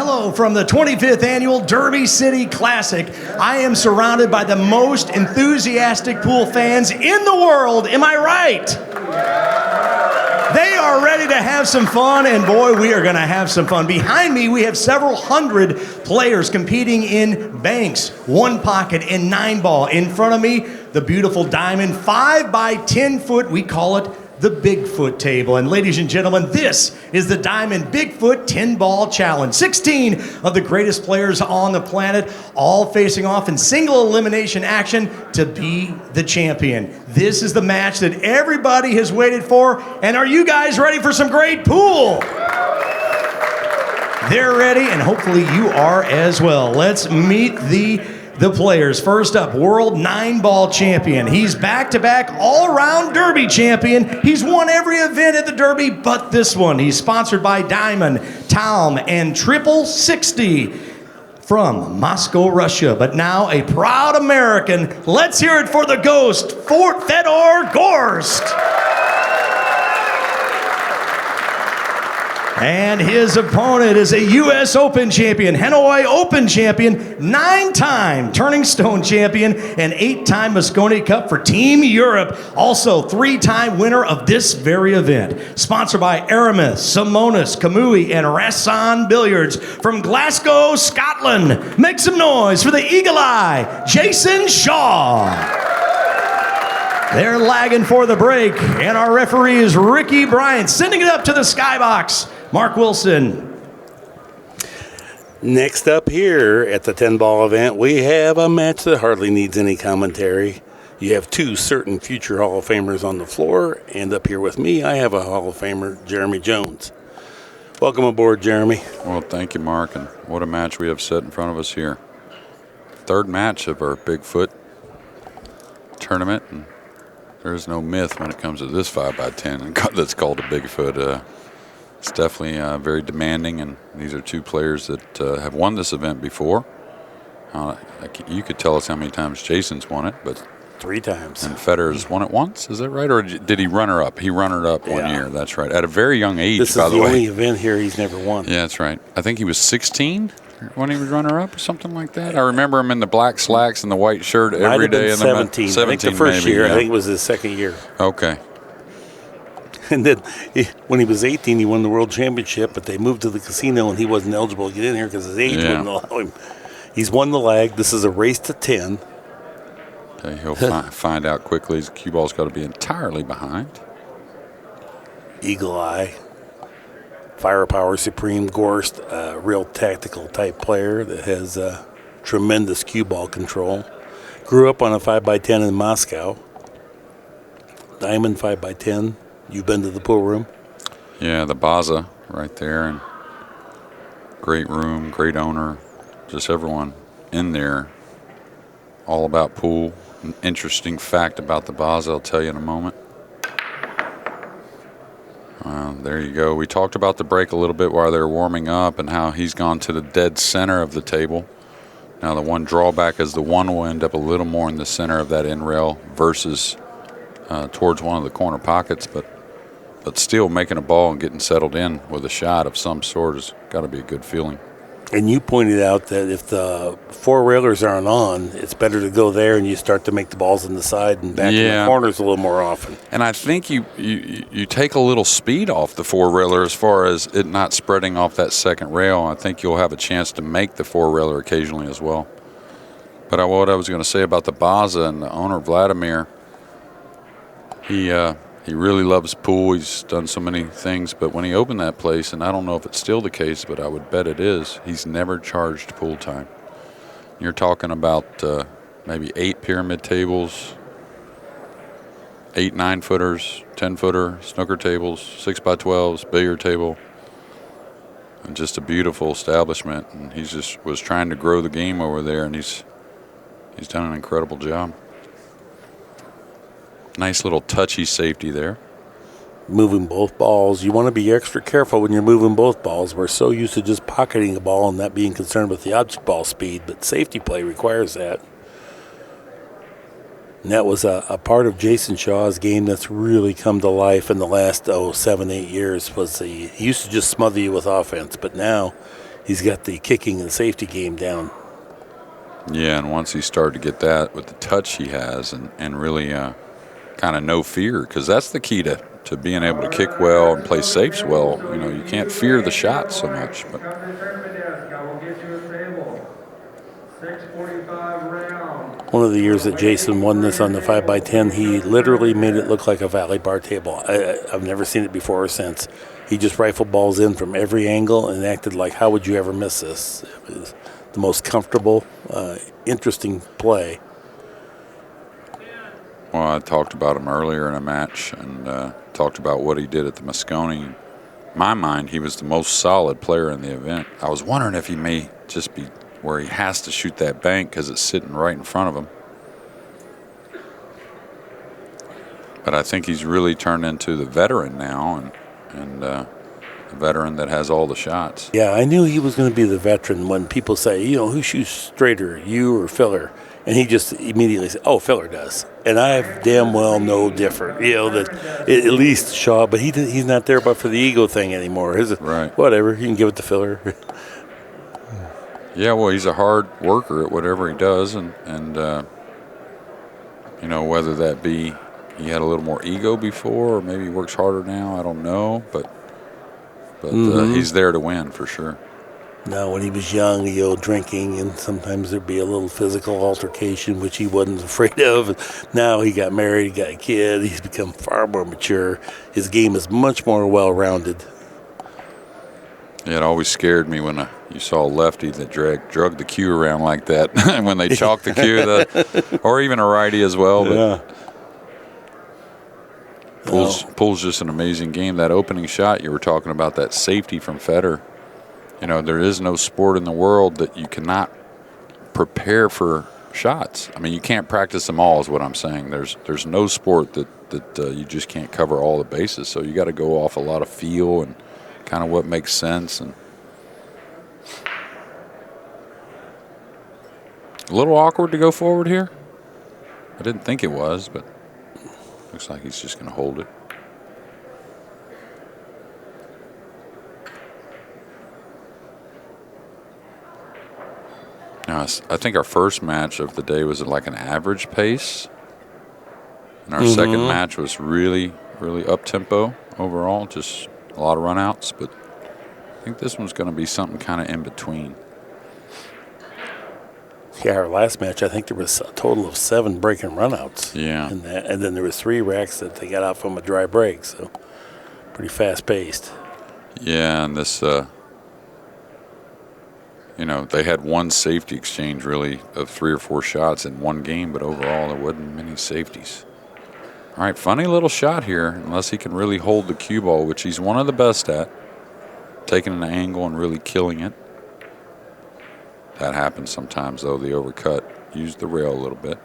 Hello from the 25th Annual Derby City Classic. I am surrounded by the most enthusiastic pool fans in the world. Am I right? They are ready to have some fun, and boy, we are going to have some fun. Behind me, we have several hundred players competing in banks, 1 pocket, and 9 ball. In front of me, the beautiful diamond 5 by 10 foot. We call it the Bigfoot table. And ladies and gentlemen, this is the Diamond Bigfoot 10 Ball Challenge. 16 of the greatest players on the planet, all facing off in single elimination action to be the champion. This is the match that everybody has waited for. And are you guys ready for some great pool? They're ready, and hopefully you are as well. Let's meet the players. First up, World 9-Ball Champion. He's back-to-back all-round Derby champion. He's won every event at the Derby but this one. He's sponsored by Diamond, Tom, and Triple 60 from Moscow, Russia. But now a proud American. Let's hear it for the Ghost, FEDOR GORST. And his opponent is a U.S. Open champion, Hanoi Open champion, 9-time Turning Stone champion, and 8-time Moscone Cup for Team Europe. Also, 3-time winner of this very event. Sponsored by Aramis, Simonis, Kamui, and Rasson Billiards from Glasgow, Scotland. Make some noise for the Eagle Eye, Jayson Shaw. They're lagging for the break, and our referee is Ricky Bryant, sending it up to the skybox. Mark Wilson. Next up here at the 10-ball event, we have a match that hardly needs any commentary. You have 2 certain future Hall of Famers on the floor, and up here with me, I have a Hall of Famer, Jeremy Jones. Welcome aboard, Jeremy. Well, thank you, Mark, and what a match we have set in front of us here. 3rd match of our Bigfoot tournament, and there's no myth when it comes to this 5 by 10 that's called a Bigfoot. It's definitely very demanding, and these are 2 players that have won this event before. You could tell us how many times Jayson's won it, but 3 times. And Federer's won it once, is that right? Or did he run her up? He ran her up one year, that's right. At a very young age, this by the way. This is the only event here he's never won. Yeah, that's right. I think he was 16 when he was runner-up or something like that. I remember him in the black slacks and the white shirt every day. In 17. 17, I think the first maybe, year. yeah. I think it was his 2nd year. Okay. And then when he was 18, he won the world championship, but they moved to the casino, and he wasn't eligible to get in here because his age wouldn't allow him. He's won the lag. This is a race to 10. Okay, he'll find out quickly. His cue ball's got to be entirely behind. Eagle Eye. Firepower Supreme Gorst, a real tactical type player that has tremendous cue ball control. Grew up on a 5 by 10 in Moscow. Diamond 5 by 10. You've been to the pool room? Yeah, the Baza right there. And great room, great owner. Just everyone in there. All about pool. An interesting fact about the Baza I'll tell you in a moment. There you go. We talked about the break a little bit while they were warming up and how he's gone to the dead center of the table. Now the one drawback is the one will end up a little more in the center of that end rail versus towards one of the corner pockets, but still making a ball and getting settled in with a shot of some sort has got to be a good feeling. And you pointed out that if the 4 railers aren't on, it's better to go there and you start to make the balls in the side and back in the corners a little more often. And I think you take a little speed off the 4 railer as far as it not spreading off that second rail. I think you'll have a chance to make the 4 railer occasionally as well. But what I was going to say about the Baza and the owner, Vladimir, he really loves pool. He's done so many things. But when he opened that place, and I don't know if it's still the case, but I would bet it is, he's never charged pool time. You're talking about maybe 8 pyramid tables, 8 9-footers, 10-footer, snooker tables, 6x12s, billiard table, and just a beautiful establishment. And he just was trying to grow the game over there, and he's done an incredible job. Nice little touchy safety there. Moving both balls. You want to be extra careful when you're moving both balls. We're so used to just pocketing a ball and not being concerned with the object ball speed, but safety play requires that. And that was a part of Jayson Shaw's game that's really come to life in the last 7-8 years. He used to just smother you with offense, but now he's got the kicking and safety game down. Yeah, and once he started to get that with the touch he has and really kind of no fear, because that's the key to being able to kick well and play safes well. You know, you can't fear the shot so much. But one of the years that Jayson won this on the 5x10, he literally made it look like a Valley bar table. I've never seen it before or since. He just rifled balls in from every angle and acted like, how would you ever miss this? It was the most comfortable, interesting play. Well, I talked about him earlier in a match and talked about what he did at the Moscone. In my mind, he was the most solid player in the event. I was wondering if he may just be where he has to shoot that bank because it's sitting right in front of him. But I think he's really turned into the veteran now, and the veteran that has all the shots. Yeah, I knew he was going to be the veteran when people say, you know, who shoots straighter, you or Filler? And he just immediately said, oh, Filler does. And I damn well know different. You know, that at least Shaw, but he's not there but for the ego thing anymore, is it? Right. Whatever, you can give it to Filler. Yeah, well, he's a hard worker at whatever he does, and you know, whether that be he had a little more ego before or maybe he works harder now, I don't know, but he's there to win for sure. Now, when he was young, you know, drinking, and sometimes there'd be a little physical altercation, which he wasn't afraid of. Now he got married, he got a kid, he's become far more mature. His game is much more well-rounded. Yeah, it always scared me when you saw a lefty that drug the cue around like that when they chalk the cue, or even a righty as well. But yeah. Pool's just an amazing game. That opening shot you were talking about, that safety from FEDOR. You know, there is no sport in the world that you cannot prepare for shots. I mean, you can't practice them all is what I'm saying. There's no sport that you just can't cover all the bases. So you got to go off a lot of feel and kind of what makes sense. And a little awkward to go forward here. I didn't think it was, but looks like he's just going to hold it. Now, I think our first match of the day was at like an average pace. And our second match was really, really up-tempo overall, just a lot of runouts. But I think this one's going to be something kind of in between. Yeah, our last match, I think there was a total of 7 breaking runouts. Yeah. In that, and then there was 3 racks that they got out from a dry break, so pretty fast-paced. Yeah, and this, you know, they had one safety exchange really of 3 or 4 shots in one game, but overall there wasn't many safeties. All right, funny little shot here, unless he can really hold the cue ball, which he's one of the best at, taking an angle and really killing it. That happens sometimes, though, the overcut. Use the rail a little bit.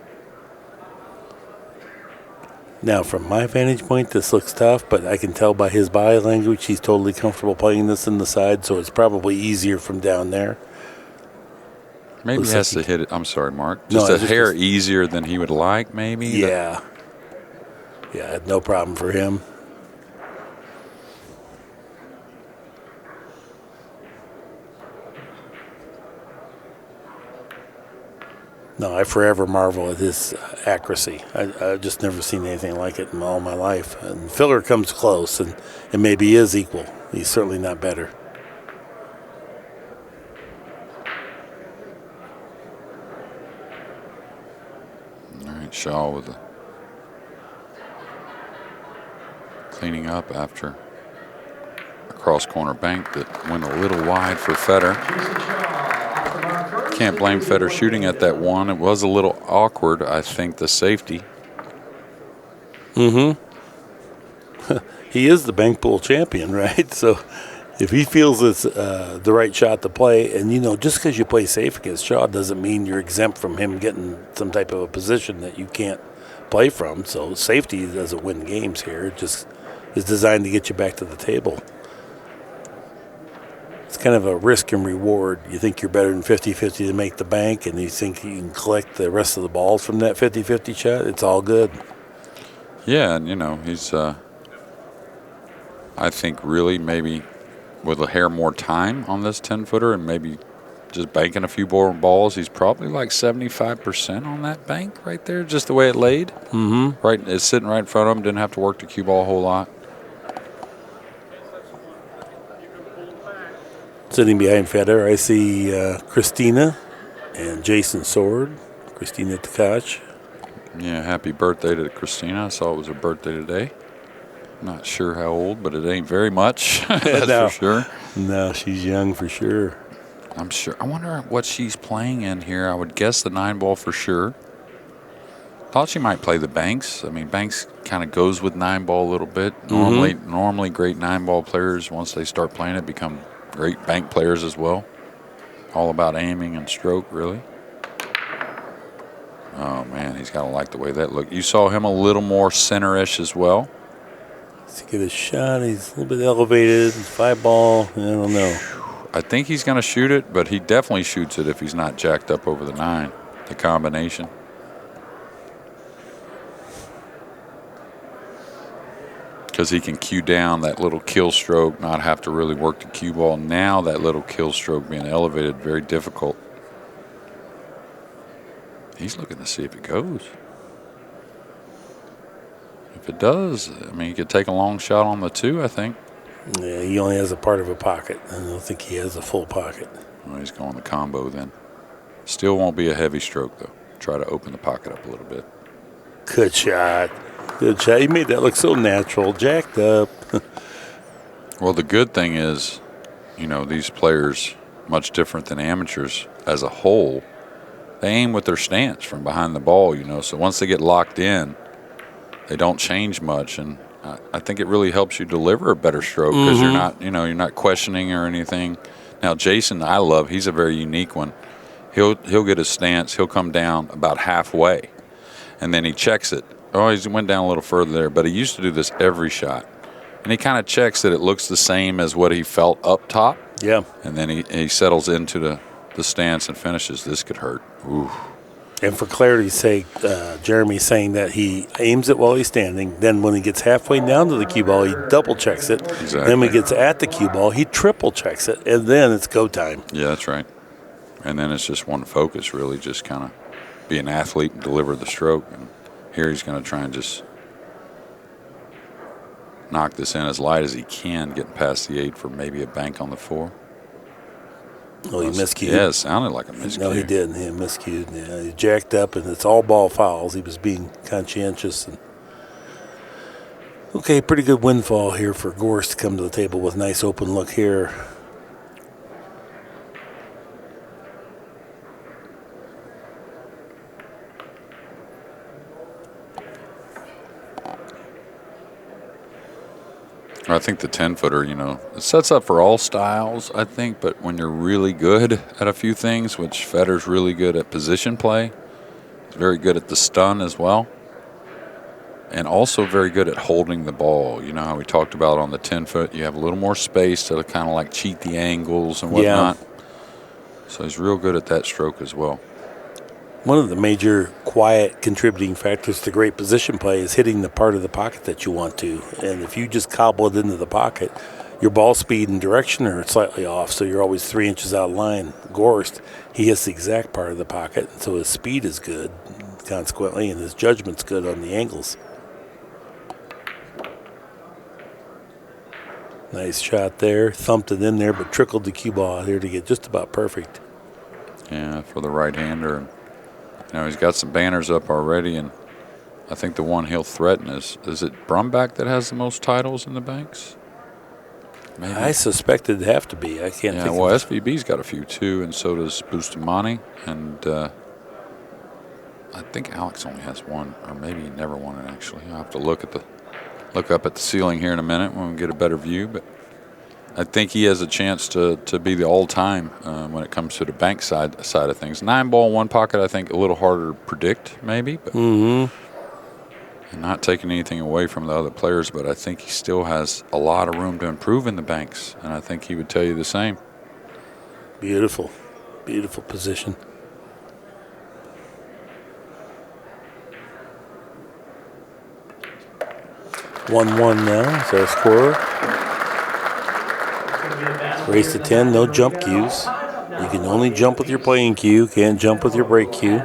Now, from my vantage point, this looks tough, but I can tell by his body language he's totally comfortable playing this in the side, so it's probably easier from down there. Maybe he has to hit it. I'm sorry, Mark. Just a hair easier than he would like, maybe? Yeah. Yeah, no problem for him. No, I forever marvel at his accuracy. I've just never seen anything like it in all my life. And Filler comes close, and maybe is equal. He's certainly not better. All right, Shaw with a cleaning up after a cross-corner bank that went a little wide for FEDOR. Can't blame FEDOR shooting at that one. It was a little awkward, I think, the safety. He is the bank pool champion, right? So if he feels it's the right shot to play, and, you know, just because you play safe against Shaw doesn't mean you're exempt from him getting some type of a position that you can't play from. So safety doesn't win games here. It just is designed to get you back to the table. It's kind of a risk and reward. You think you're better than 50-50 to make the bank, and you think you can collect the rest of the balls from that 50-50 shot. It's all good. Yeah, and, you know, he's, I think, really maybe with a hair more time on this 10-footer and maybe just banking a few more balls, he's probably like 75% on that bank right there, just the way it laid. Mm-hmm. Right, it's sitting right in front of him. Didn't have to work the cue ball a whole lot. Sitting behind Fedor, I see Christina and Jayson Sword. Christina Takash. Yeah, happy birthday to Christina. I saw it was her birthday today. Not sure how old, but it ain't very much. That's No. for sure. No, she's young for sure. I'm sure. I wonder what she's playing in here. I would guess the 9-ball for sure. Thought she might play the Banks. I mean, Banks kind of goes with 9-ball a little bit. Normally great 9-ball players, once they start playing it, become great bank players as well. All about aiming and stroke, really. Oh, man, he's got to like the way that looked. You saw him a little more center-ish as well. Let's get a shot. He's a little bit elevated. 5-ball. I don't know. I think he's going to shoot it, but he definitely shoots it if he's not jacked up over the 9, the combination. Because he can cue down that little kill stroke, not have to really work the cue ball. Now that little kill stroke being elevated, very difficult. He's looking to see if it goes. If it does, I mean, he could take a long shot on the 2, I think. Yeah, he only has a part of a pocket. I don't think he has a full pocket. Well, he's going the combo then. Still won't be a heavy stroke, though. Try to open the pocket up a little bit. Good shot. Good shot. He made that look so natural, jacked up. Well, the good thing is, you know, these players, much different than amateurs as a whole, they aim with their stance from behind the ball, you know. So once they get locked in, they don't change much. And I think it really helps you deliver a better stroke because you're not, you know, you're not questioning or anything. Now, Jayson, I love, he's a very unique one. He'll get his stance. He'll come down about halfway, and then he checks it. Oh, he went down a little further there, but he used to do this every shot. And he kind of checks that it looks the same as what he felt up top. Yeah. And then he settles into the stance and finishes. This could hurt. Ooh. And for clarity's sake, Jeremy's saying that he aims it while he's standing. Then when he gets halfway down to the cue ball, he double checks it. Exactly. Then when he gets at the cue ball, he triple checks it. And then it's go time. Yeah, that's right. And then it's just one focus, really, just kind of be an athlete and deliver the stroke. And here he's going to try and just knock this in as light as he can, getting past the 8 for maybe a bank on the 4. Oh, he miscued. Yeah, it sounded like a miscue. No, he didn't. He miscued. Yeah, he jacked up, and it's all ball fouls. He was being conscientious. And okay, pretty good windfall here for Gorst to come to the table with nice open look here. I think the 10-footer, you know, it sets up for all styles, I think, but when you're really good at a few things, which Fedor's really good at position play, he's very good at the stun as well, and also very good at holding the ball. You know how we talked about on the 10-foot, you have a little more space to kind of like cheat the angles and whatnot. Yeah. So he's real good at that stroke as well. One of the major quiet contributing factors to great position play is hitting the part of the pocket that you want to. And if you just cobble it into the pocket, your ball speed and direction are slightly off, so you're always 3 inches out of line. Gorst, he hits the exact part of the pocket, and so his speed is good, consequently, and his judgment's good on the angles. Nice shot there. Thumped it in there, but trickled the cue ball out here to get just about perfect. Yeah, for the right-hander. You know, he's got some banners up already, and I think the one he'll threaten is it Brumbach that has the most titles in the banks? Maybe. I suspect it'd have to be. I can't think well, of SVB's got a few, too, and so does Bustamante. And I think Alex only has one, or maybe he never won it, actually. I'll have to look up at the ceiling here in a minute when we get a better view. But I think he has a chance to be the all-time when it comes to the bank side of things. 9-ball, 1 pocket, I think a little harder to predict, maybe. But and not taking anything away from the other players, but I think he still has a lot of room to improve in the banks, and I think he would tell you the same. Beautiful. Beautiful position. One now, so scorer. Race to 10, no jump cues. You can only jump with your playing cue, can't jump with your break cue.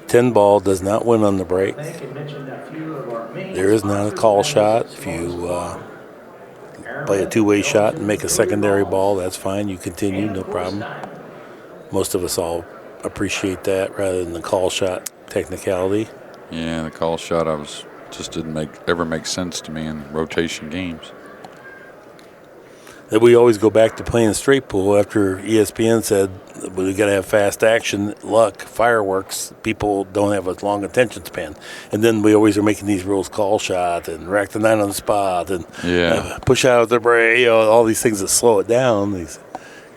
10 ball does not win on the break. There is not a call shot. If you play a two-way shot and make a secondary ball, that's fine. You continue, no problem. Most of us all appreciate that rather than the call shot technicality. Yeah, the call shot just didn't ever make sense to me in rotation games. That we always go back to playing straight pool after ESPN said we got to have fast action, luck, fireworks. People don't have a long attention span, and then we always are making these rules: call shot and rack the 9 on the spot and push out the break. All these things that slow it down. These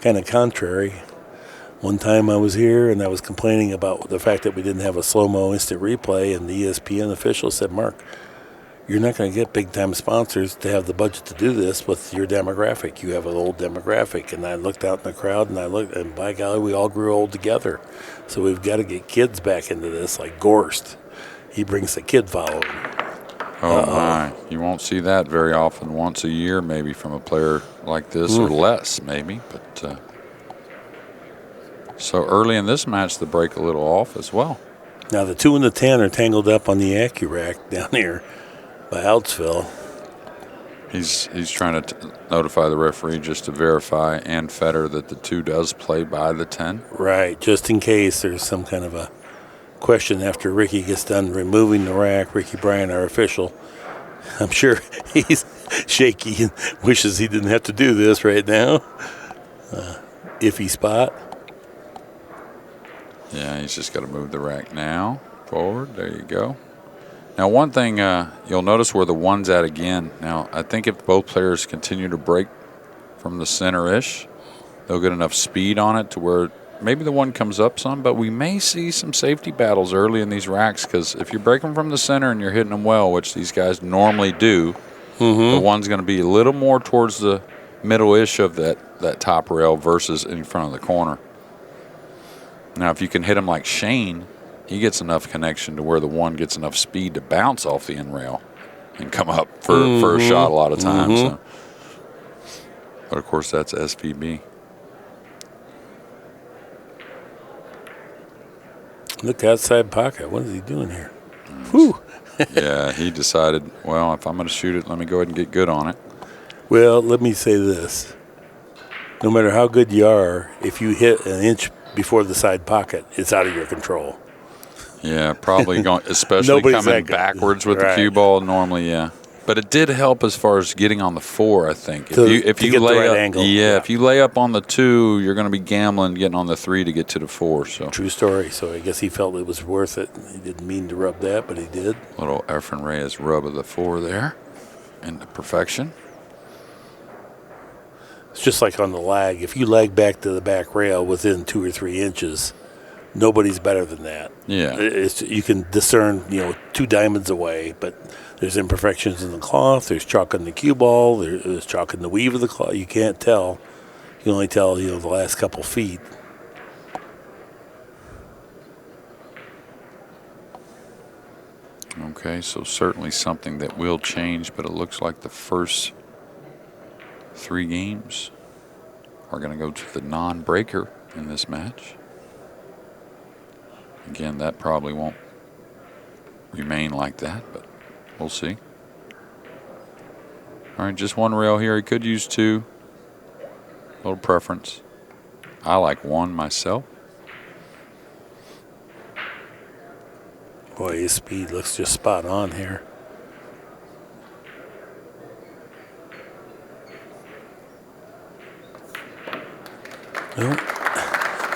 kind of contrary. One time I was here and I was complaining about the fact that we didn't have a slow-mo instant replay, and the ESPN official said, "Mark, you're not going to get big-time sponsors to have the budget to do this with your demographic. You have an old demographic." And I looked out in the crowd, and by golly, we all grew old together. So we've got to get kids back into this, like Gorst. He brings the kid following. Oh, my. You won't see that very often, once a year maybe from a player like this, or less maybe. But so early in this match, the break a little off as well. Now the 2 and the 10 are tangled up on the Accu-Rack down here by Outsville. He's trying to notify the referee just to verify and FEDOR that the 2 does play by the 10. Right, just in case there's some kind of a question after Ricky gets done removing the rack. Ricky Bryan, our official, I'm sure he's shaky and wishes he didn't have to do this right now. Iffy spot. Yeah, he's just got to move the rack now. Forward, there you go. Now, one thing you'll notice where the 1's at again. Now, I think if both players continue to break from the center-ish, they'll get enough speed on it to where maybe the 1 comes up some, but we may see some safety battles early in these racks, because if you break them from the center and you're hitting them well, which these guys normally do, the 1's going to be a little more towards the middle-ish of that top rail versus in front of the corner. Now, if you can hit him like Shane, he gets enough connection to where the 1 gets enough speed to bounce off the end rail and come up for a shot a lot of times. So. But, of course, that's SVB. Look, outside pocket. What is he doing here? Whew. Yeah, he decided, well, if I'm going to shoot it, let me go ahead and get good on it. Well, let me say this. No matter how good you are, if you hit an inch before the side pocket, it's out of your control. Yeah, probably going, especially coming backwards with the cue ball normally, yeah. But it did help as far as getting on the 4, I think. If you lay the right up, angle. Yeah, if you lay up on the 2, you're going to be gambling getting on the 3 to get to the 4. So true story. So I guess he felt it was worth it. He didn't mean to rub that, but he did. Little Efren Reyes rub of the 4 there into perfection. It's just like on the lag. If you lag back to the back rail within 2 or 3 inches, nobody's better than that. Yeah. You can discern, 2 diamonds away, but there's imperfections in the cloth. There's chalk on the cue ball. There's chalk in the weave of the cloth. You can't tell. You can only tell, the last couple feet. Okay, so certainly something that will change, but it looks like the first 3 games are going to go to the non-breaker in this match. Again, that probably won't remain like that, but we'll see. All right, just 1 rail here. He could use 2. A little preference. I like 1 myself. Boy, his speed looks just spot on here. Well,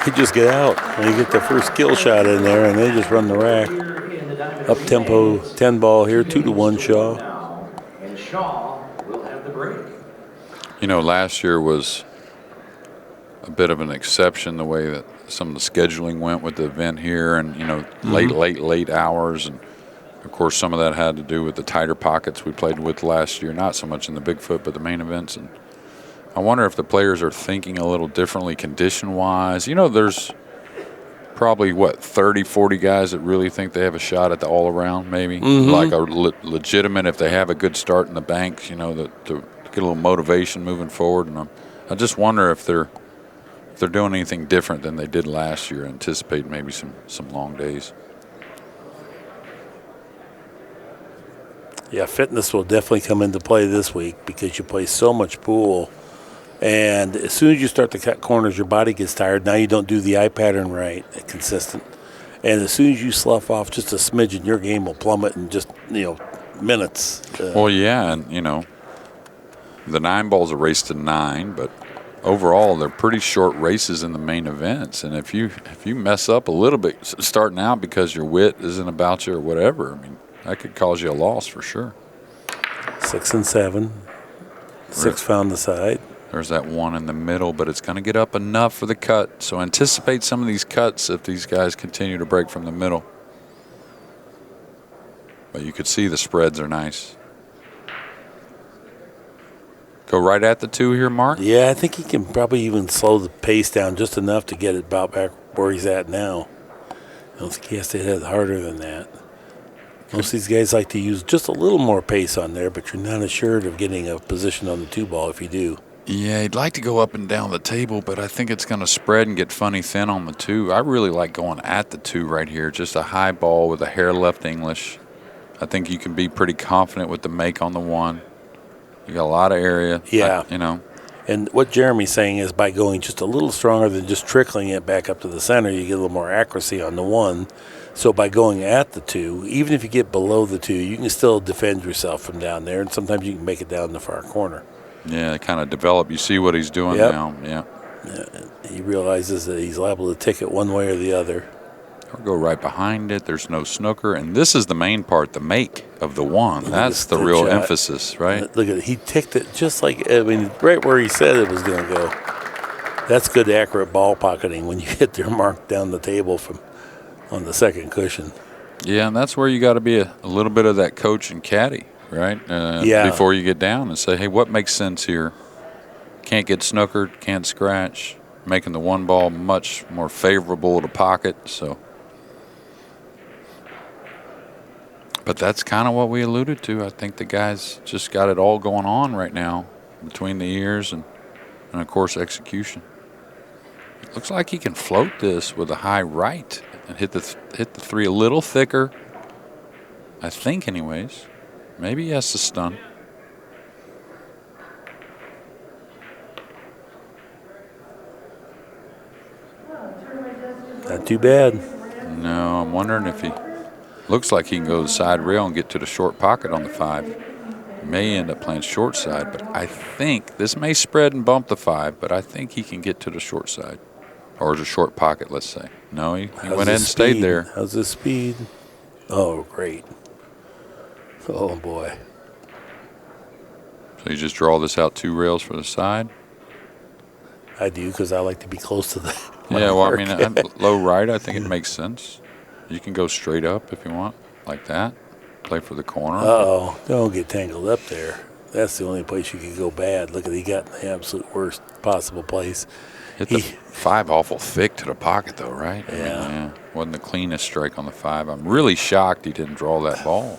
they just get out. They get their first kill shot in there, and they just run the rack. Up tempo, 10 ball here, 2-1 Shaw. And Shaw will have the break. Last year was a bit of an exception the way that some of the scheduling went with the event here, and late hours, and of course some of that had to do with the tighter pockets we played with last year. Not so much in the Bigfoot, but the main events. And I wonder if the players are thinking a little differently condition-wise. There's probably, 30, 40 guys that really think they have a shot at the all-around maybe. Like a legitimate, if they have a good start in the bank, to get a little motivation moving forward. And I just wonder if they're doing anything different than they did last year. Anticipate maybe some long days. Yeah, fitness will definitely come into play this week because you play so much pool. And as soon as you start to cut corners, your body gets tired. Now you don't do the eye pattern right, consistent. And as soon as you slough off just a smidgen, your game will plummet in just, minutes. Well, yeah, and, the 9-ball's a race to 9, but overall they're pretty short races in the main events. And if you mess up a little bit starting out because your wit isn't about you or whatever, I mean, that could cause you a loss for sure. 6 and 7. 6 found the side. There's that 1 in the middle, but it's going to get up enough for the cut. So anticipate some of these cuts if these guys continue to break from the middle. But you could see the spreads are nice. Go right at the 2 here, Mark? Yeah, I think he can probably even slow the pace down just enough to get it about back where he's at now. I don't think he has to hit it harder than that. Most of these guys like to use just a little more pace on there, but you're not assured of getting a position on the 2-ball if you do. Yeah, he'd like to go up and down the table, but I think it's going to spread and get funny thin on the 2. I really like going at the 2 right here, just a high ball with a hair left English. I think you can be pretty confident with the make on the 1. You got a lot of area. Yeah. And what Jeremy's saying is by going just a little stronger than just trickling it back up to the center, you get a little more accuracy on the 1. So by going at the 2, even if you get below the 2, you can still defend yourself from down there, and sometimes you can make it down in the far corner. Yeah, kind of develop. You see what he's doing now. Yeah. He realizes that he's liable to tick it one way or the other. Or go right behind it. There's no snooker. And this is the main part, the make of the 1. That's the real emphasis, right? Look at it. He ticked it just like, right where he said it was going to go. That's good, accurate ball pocketing when you hit their mark down the table on the second cushion. Yeah, and that's where you got to be a little bit of that coach and caddy, right? Before you get down and say, hey, what makes sense here? Can't get snookered, can't scratch, making the 1-ball much more favorable to pocket. But that's kind of what we alluded to. I think the guys just got it all going on right now between the ears and of course, execution. It looks like he can float this with a high right and hit the 3 a little thicker, I think anyways. Maybe he has to stun. Not too bad. No, I'm wondering if he looks like he can go to the side rail and get to the short pocket on the 5. May end up playing short side, but I think this may spread and bump the 5, but I think he can get to the short side. Or the short pocket, let's say. No, he went ahead and stayed there. How's his speed? Oh, great. Oh, boy. So you just draw this out 2 rails for the side? I do, because I like to be close to the Yeah, well, I mean, low right, I think it makes sense. You can go straight up if you want, like that. Play for the corner. Uh-oh, don't get tangled up there. That's the only place you could go bad. Look at he got in the absolute worst possible place. Hit the 5 awful thick to the pocket, though, right? Yeah. Wasn't the cleanest strike on the 5. I'm really shocked he didn't draw that ball.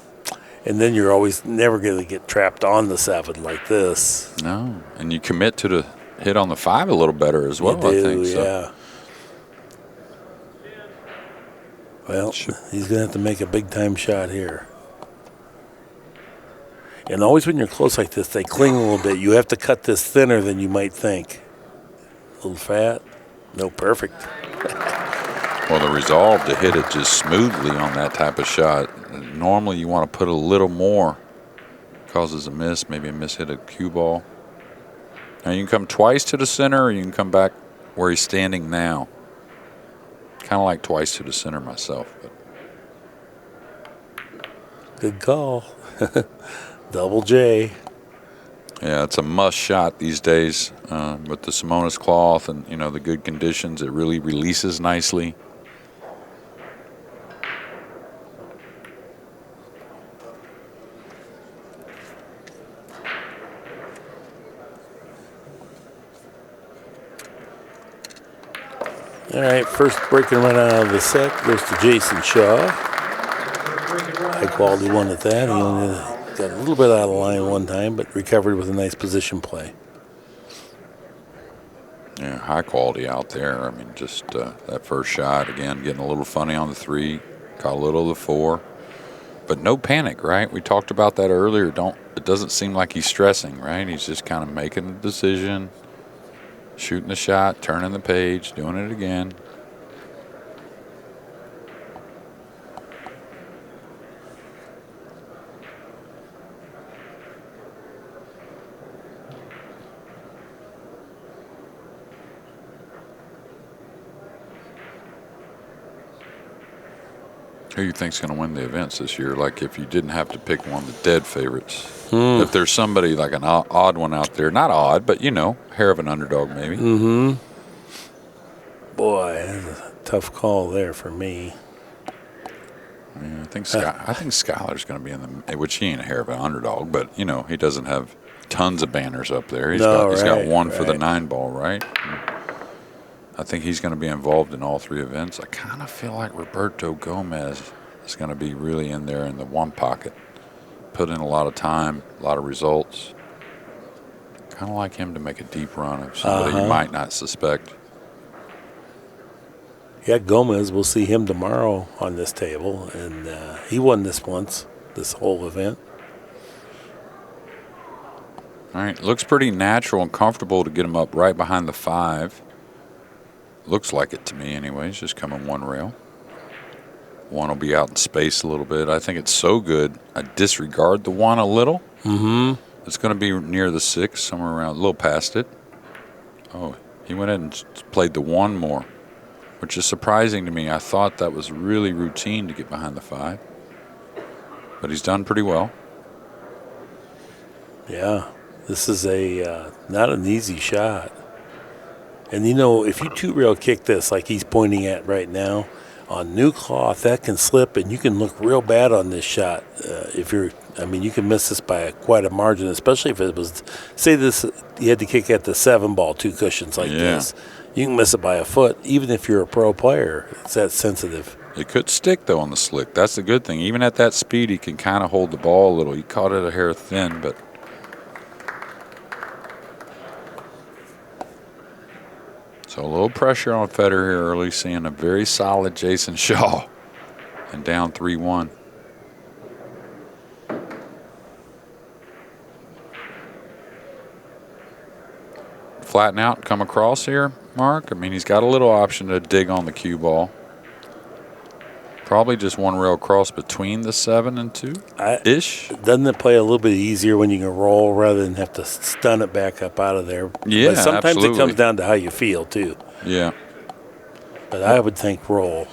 And then you're always never going to get trapped on the 7 like this. No, and you commit to the hit on the 5 a little better as well, you do, I think. So. Yeah. Well, he's going to have to make a big-time shot here. And always when you're close like this, they cling a little bit. You have to cut this thinner than you might think. A little fat. No, perfect. Well, the resolve to hit it just smoothly on that type of shot. Normally you want to put a little more. Causes a miss, maybe a miss hit a cue ball. Now you can come twice to the center or you can come back where he's standing now. Kind of like twice to the center myself. But. Good call. Double J. Yeah, it's a must shot these days with the Simonis cloth and, the good conditions. It really releases nicely. All right, first breaking run out of the set goes to Jayson Shaw. High quality one at that. He only got a little bit out of line one time, but recovered with a nice position play. Yeah, high quality out there. I mean, just that first shot, again, getting a little funny on the 3, got a little of the 4. But no panic, right? We talked about that earlier. It doesn't seem like he's stressing, right? He's just kind of making a decision, shooting the shot, turning the page, doing it again. Who you think's going to win the events this year? Like, if you didn't have to pick one of the dead favorites, if there's somebody like an odd one out there, not odd, but hair of an underdog maybe. Boy, that's a tough call there for me. Yeah, I think Skylar's going to be in the, which he ain't a hair of an underdog, but he doesn't have tons of banners up there. He's got one for the 9-ball, right? I think he's going to be involved in all 3 events. I kind of feel like Roberto Gomez is going to be really in there in the one pocket. Put in a lot of time, a lot of results. Kind of like him to make a deep run of somebody you might not suspect. Yeah, Gomez, we'll see him tomorrow on this table. And he won this once, this whole event. All right, looks pretty natural and comfortable to get him up right behind the 5. Looks like it to me anyways, just coming one rail. One will be out in space a little bit. I think it's so good, I disregard the 1 a little. It's going to be near the 6, somewhere around, a little past it. Oh, he went in and played the 1 more, which is surprising to me. I thought that was really routine to get behind the 5. But he's done pretty well. Yeah, this is not an easy shot. And, if you 2-rail kick this like he's pointing at right now, on new cloth, that can slip, and you can look real bad on this shot. You can miss this by quite a margin, especially if it was, say this, you had to kick at the 7-ball, 2 cushions like this. You can miss it by a foot, even if you're a pro player. It's that sensitive. It could stick, though, on the slick. That's the good thing. Even at that speed, he can kind of hold the ball a little. He caught it a hair thin, but... So a little pressure on Federer here early, seeing a very solid Jayson Shaw, and down 3-1. Flatten out and come across here, Mark. I mean, he's got a little option to dig on the cue ball. Probably just 1 rail cross between the 7 and 2-ish. Doesn't it play a little bit easier when you can roll rather than have to stun it back up out of there? Yeah, but sometimes absolutely. It comes down to how you feel, too. Yeah. But I would think roll.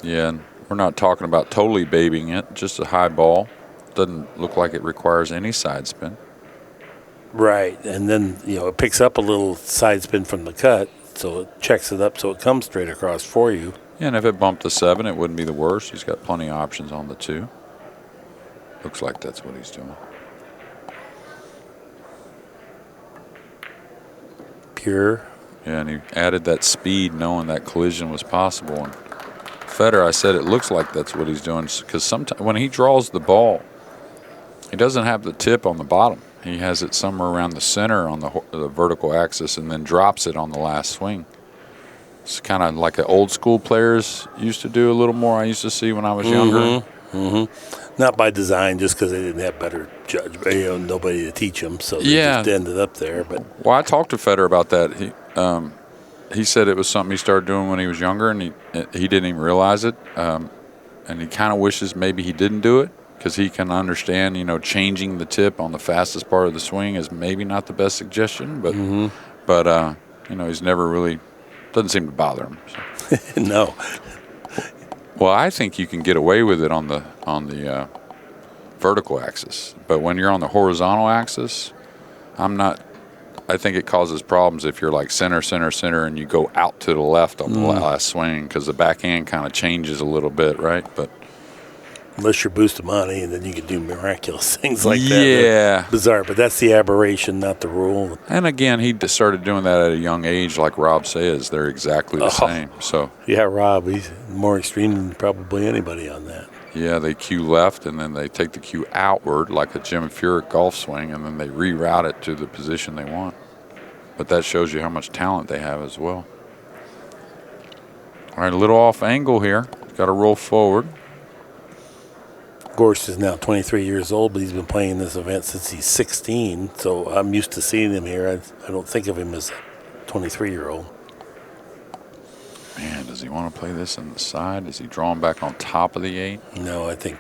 Yeah, and we're not talking about totally babying it, just a high ball. Doesn't look like it requires any side spin. Right, and then, it picks up a little side spin from the cut, so it checks it up so it comes straight across for you. Yeah, and if it bumped the 7, it wouldn't be the worst. He's got plenty of options on the 2. Looks like that's what he's doing. Pure. Yeah, and he added that speed knowing that collision was possible. And Federer, I said it looks like that's what he's doing, because sometimes when he draws the ball, he doesn't have the tip on the bottom. He has it somewhere around the center on the vertical axis and then drops it on the last swing. It's kind of like the old school players used to do a little more. I used to see when I was younger. Not by design, just because they didn't have better judgment, nobody to teach them, so they just ended up there. But well, I talked to Federer about that. He said it was something he started doing when he was younger, and he didn't even realize it. And he kind of wishes maybe he didn't do it, because he can understand, changing the tip on the fastest part of the swing is maybe not the best suggestion, but he's never really, doesn't seem to bother him. So. No. Well, I think you can get away with it on the vertical axis, but when you're on the horizontal axis, I think it causes problems if you're like center, and you go out to the left on the last swing, because the backhand kind of changes a little bit, right? But unless you're boosting money, and then you can do miraculous things like that. Yeah. Bizarre, but that's the aberration, not the rule. And again, he started doing that at a young age, like Rob says. They're exactly the same. So yeah, Rob, he's more extreme than probably anybody on that. Yeah, they cue left, and then they take the cue outward like a Jim Furyk golf swing, and then they reroute it to the position they want. But that shows you how much talent they have as well. All right, a little off angle here. Got to roll forward. Gorst is now 23 years old, but he's been playing this event since he's 16, so I'm used to seeing him here. I don't think of him as a 23-year-old. Man, does he want to play this on the side? Is he drawing back on top of the 8? No, I think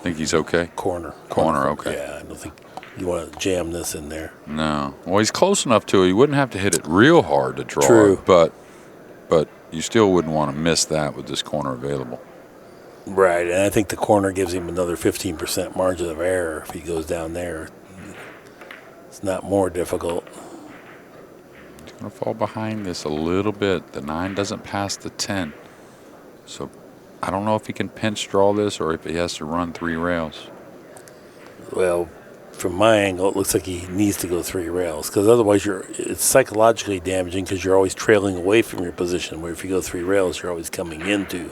he's okay? Corner, okay. Yeah, I don't think you want to jam this in there. No. Well, he's close enough to it. You wouldn't have to hit it real hard to draw True. it, but you still wouldn't want to miss that with this corner available. Right, and I think the corner gives him another 15% margin of error if he goes down there. It's not more difficult. He's going to fall behind this a little bit. The 9 doesn't pass the 10. So I don't know if he can pinch draw this or if he has to run 3 rails. Well, from my angle, it looks like he needs to go 3 rails because otherwise it's psychologically damaging because you're always trailing away from your position, where if you go 3 rails, you're always coming into.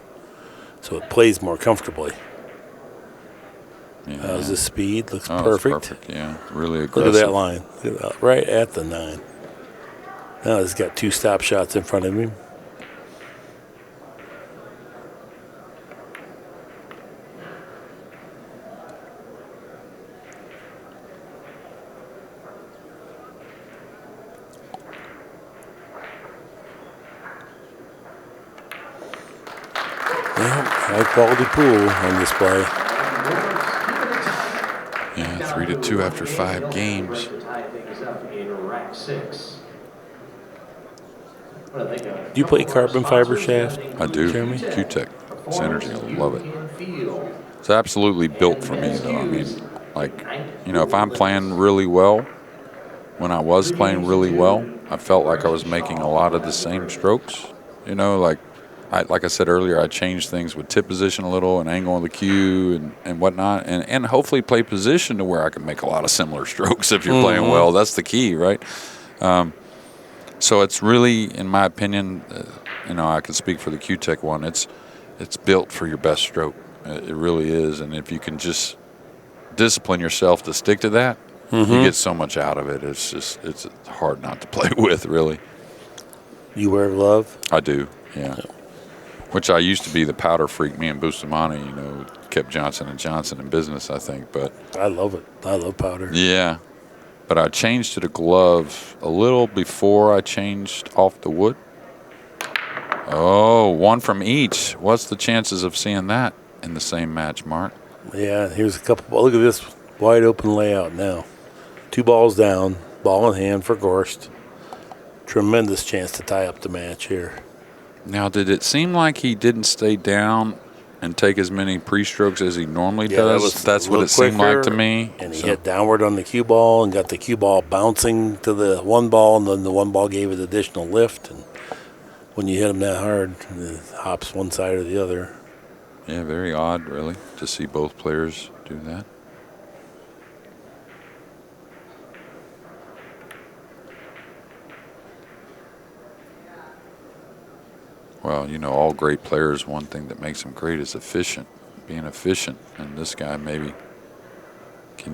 So it plays more comfortably. Yeah. How's the speed? Looks It's perfect. Yeah, really aggressive. Look at that line. Look at that, right at the 9. Now he's got 2 stop shots in front of him. High quality pool on display. Yeah, 3-2 after 5 games. Do you play carbon fiber shaft? I do. Jeremy? Q-Tech. It's energy. I love it. It's absolutely built for me, though. I mean, like, if I'm playing really well, when I was playing really well, I felt like I was making a lot of the same strokes. Like I said earlier, I changed things with tip position a little and angle on the cue and whatnot, and hopefully play position to where I can make a lot of similar strokes if you're playing well. That's the key, right? So it's really, in my opinion, I can speak for the Q-Tech one. It's built for your best stroke. It really is, and if you can just discipline yourself to stick to that, you get so much out of it. It's hard not to play with, really. You wear a glove? I do, yeah. Which I used to be the powder freak. Me and Bustamante, kept Johnson & Johnson in business, I think. But I love it. I love powder. Yeah. But I changed to the glove a little before I changed off the wood. Oh, 1 from each. What's the chances of seeing that in the same match, Mark? Yeah, here's a couple. Look at this wide open layout now. 2 balls down, ball in hand for Gorst. Tremendous chance to tie up the match here. Now, did it seem like he didn't stay down and take as many pre-strokes as he normally does? That's what it seemed like to me. And he hit downward on the cue ball and got the cue ball bouncing to the 1 ball, and then the 1 ball gave it additional lift. And when you hit him that hard, it hops one side or the other. Yeah, very odd, really, to see both players do that. Well, all great players, one thing that makes them great is being efficient. And this guy, maybe,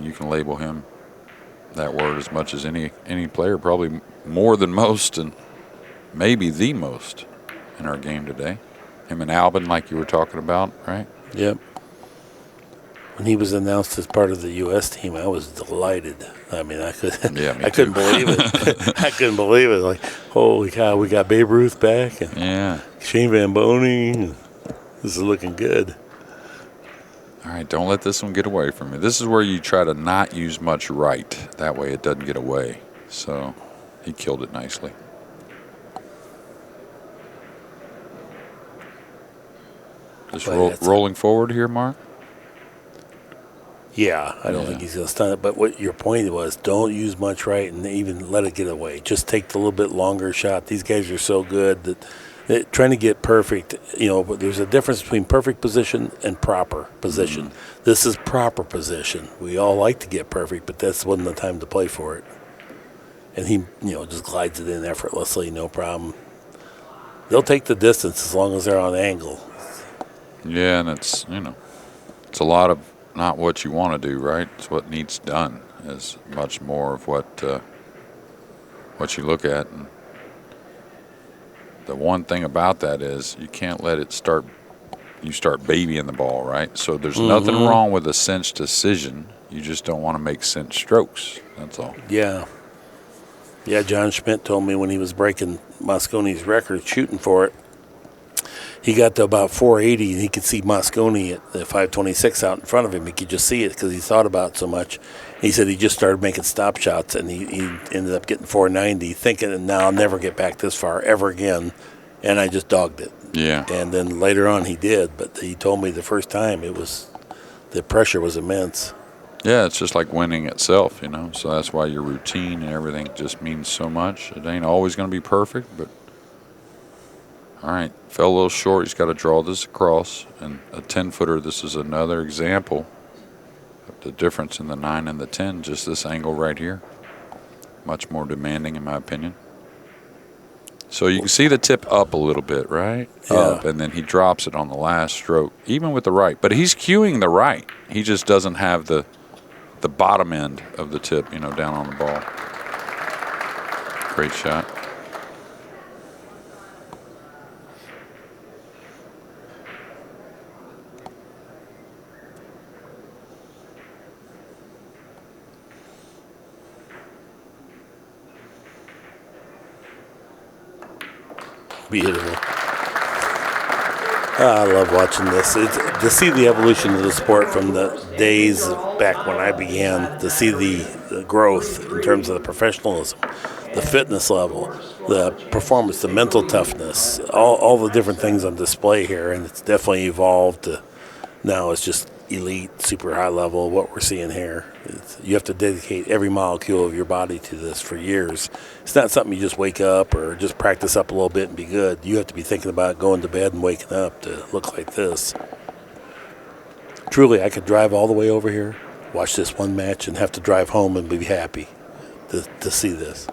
you can label him that word as much as any player, probably more than most, and maybe the most in our game today. Him and Albin, like you were talking about, right? Yep. When he was announced as part of the U.S. team, I was delighted. I mean, I couldn't believe it. I couldn't believe it. Like, holy cow, we got Babe Ruth back, and Shane Van Bonen. This is looking good. All right, don't let this one get away from you. This is where you try to not use much right. That way it doesn't get away. So he killed it nicely. Just rolling forward here, Mark? Yeah, I don't think he's going to stun it. But what your point was, don't use much right and even let it get away. Just take the little bit longer shot. These guys are so good that trying to get perfect, but there's a difference between perfect position and proper position. This is proper position. We all like to get perfect, but this wasn't the time to play for it. And he, just glides it in effortlessly, no problem. They'll take the distance as long as they're on angle. Yeah, and it's, it's a lot of not what you want to do, right? It's what needs done is much more of what you look at. And the one thing about that is you can't let it start babying the ball, right? So there's nothing wrong with a cinch decision. You just don't want to make cinch strokes. That's all. Yeah. Yeah, John Schmidt told me when he was breaking Mosconi's record shooting for it, he got to about 480 and he could see Mosconi at the 526 out in front of him. He could just see it because he thought about it so much. He said he just started making stop shots and he ended up getting 490, thinking, now I'll never get back this far ever again. And I just dogged it. Yeah. And then later on he did, but he told me the first time the pressure was immense. Yeah, it's just like winning itself, you know. So that's why your routine and everything just means so much. It ain't always going to be perfect, but all right, fell a little short. He's got to draw this across. And a 10-footer, this is another example of the difference in the 9 and the 10, just this angle right here. Much more demanding, in my opinion. So you can see the tip up a little bit, right? Yeah. Up, and then he drops it on the last stroke, even with the right. But he's cueing the right. He just doesn't have the bottom end of the tip, you know, down on the ball. Great shot. Beautiful. I love watching this. To see the evolution of the sport from the days back when I began, to see the growth in terms of the professionalism, the fitness level, the performance, the mental toughness, all the different things on display here, and it's definitely evolved to now it's just elite, super high level, what we're seeing here. You have to dedicate every molecule of your body to this for years. It's not something you just wake up or just practice up a little bit and be good. You have to be thinking about going to bed and waking up to look like this. Truly, I could drive all the way over here, watch this one match, and have to drive home and be happy to see this.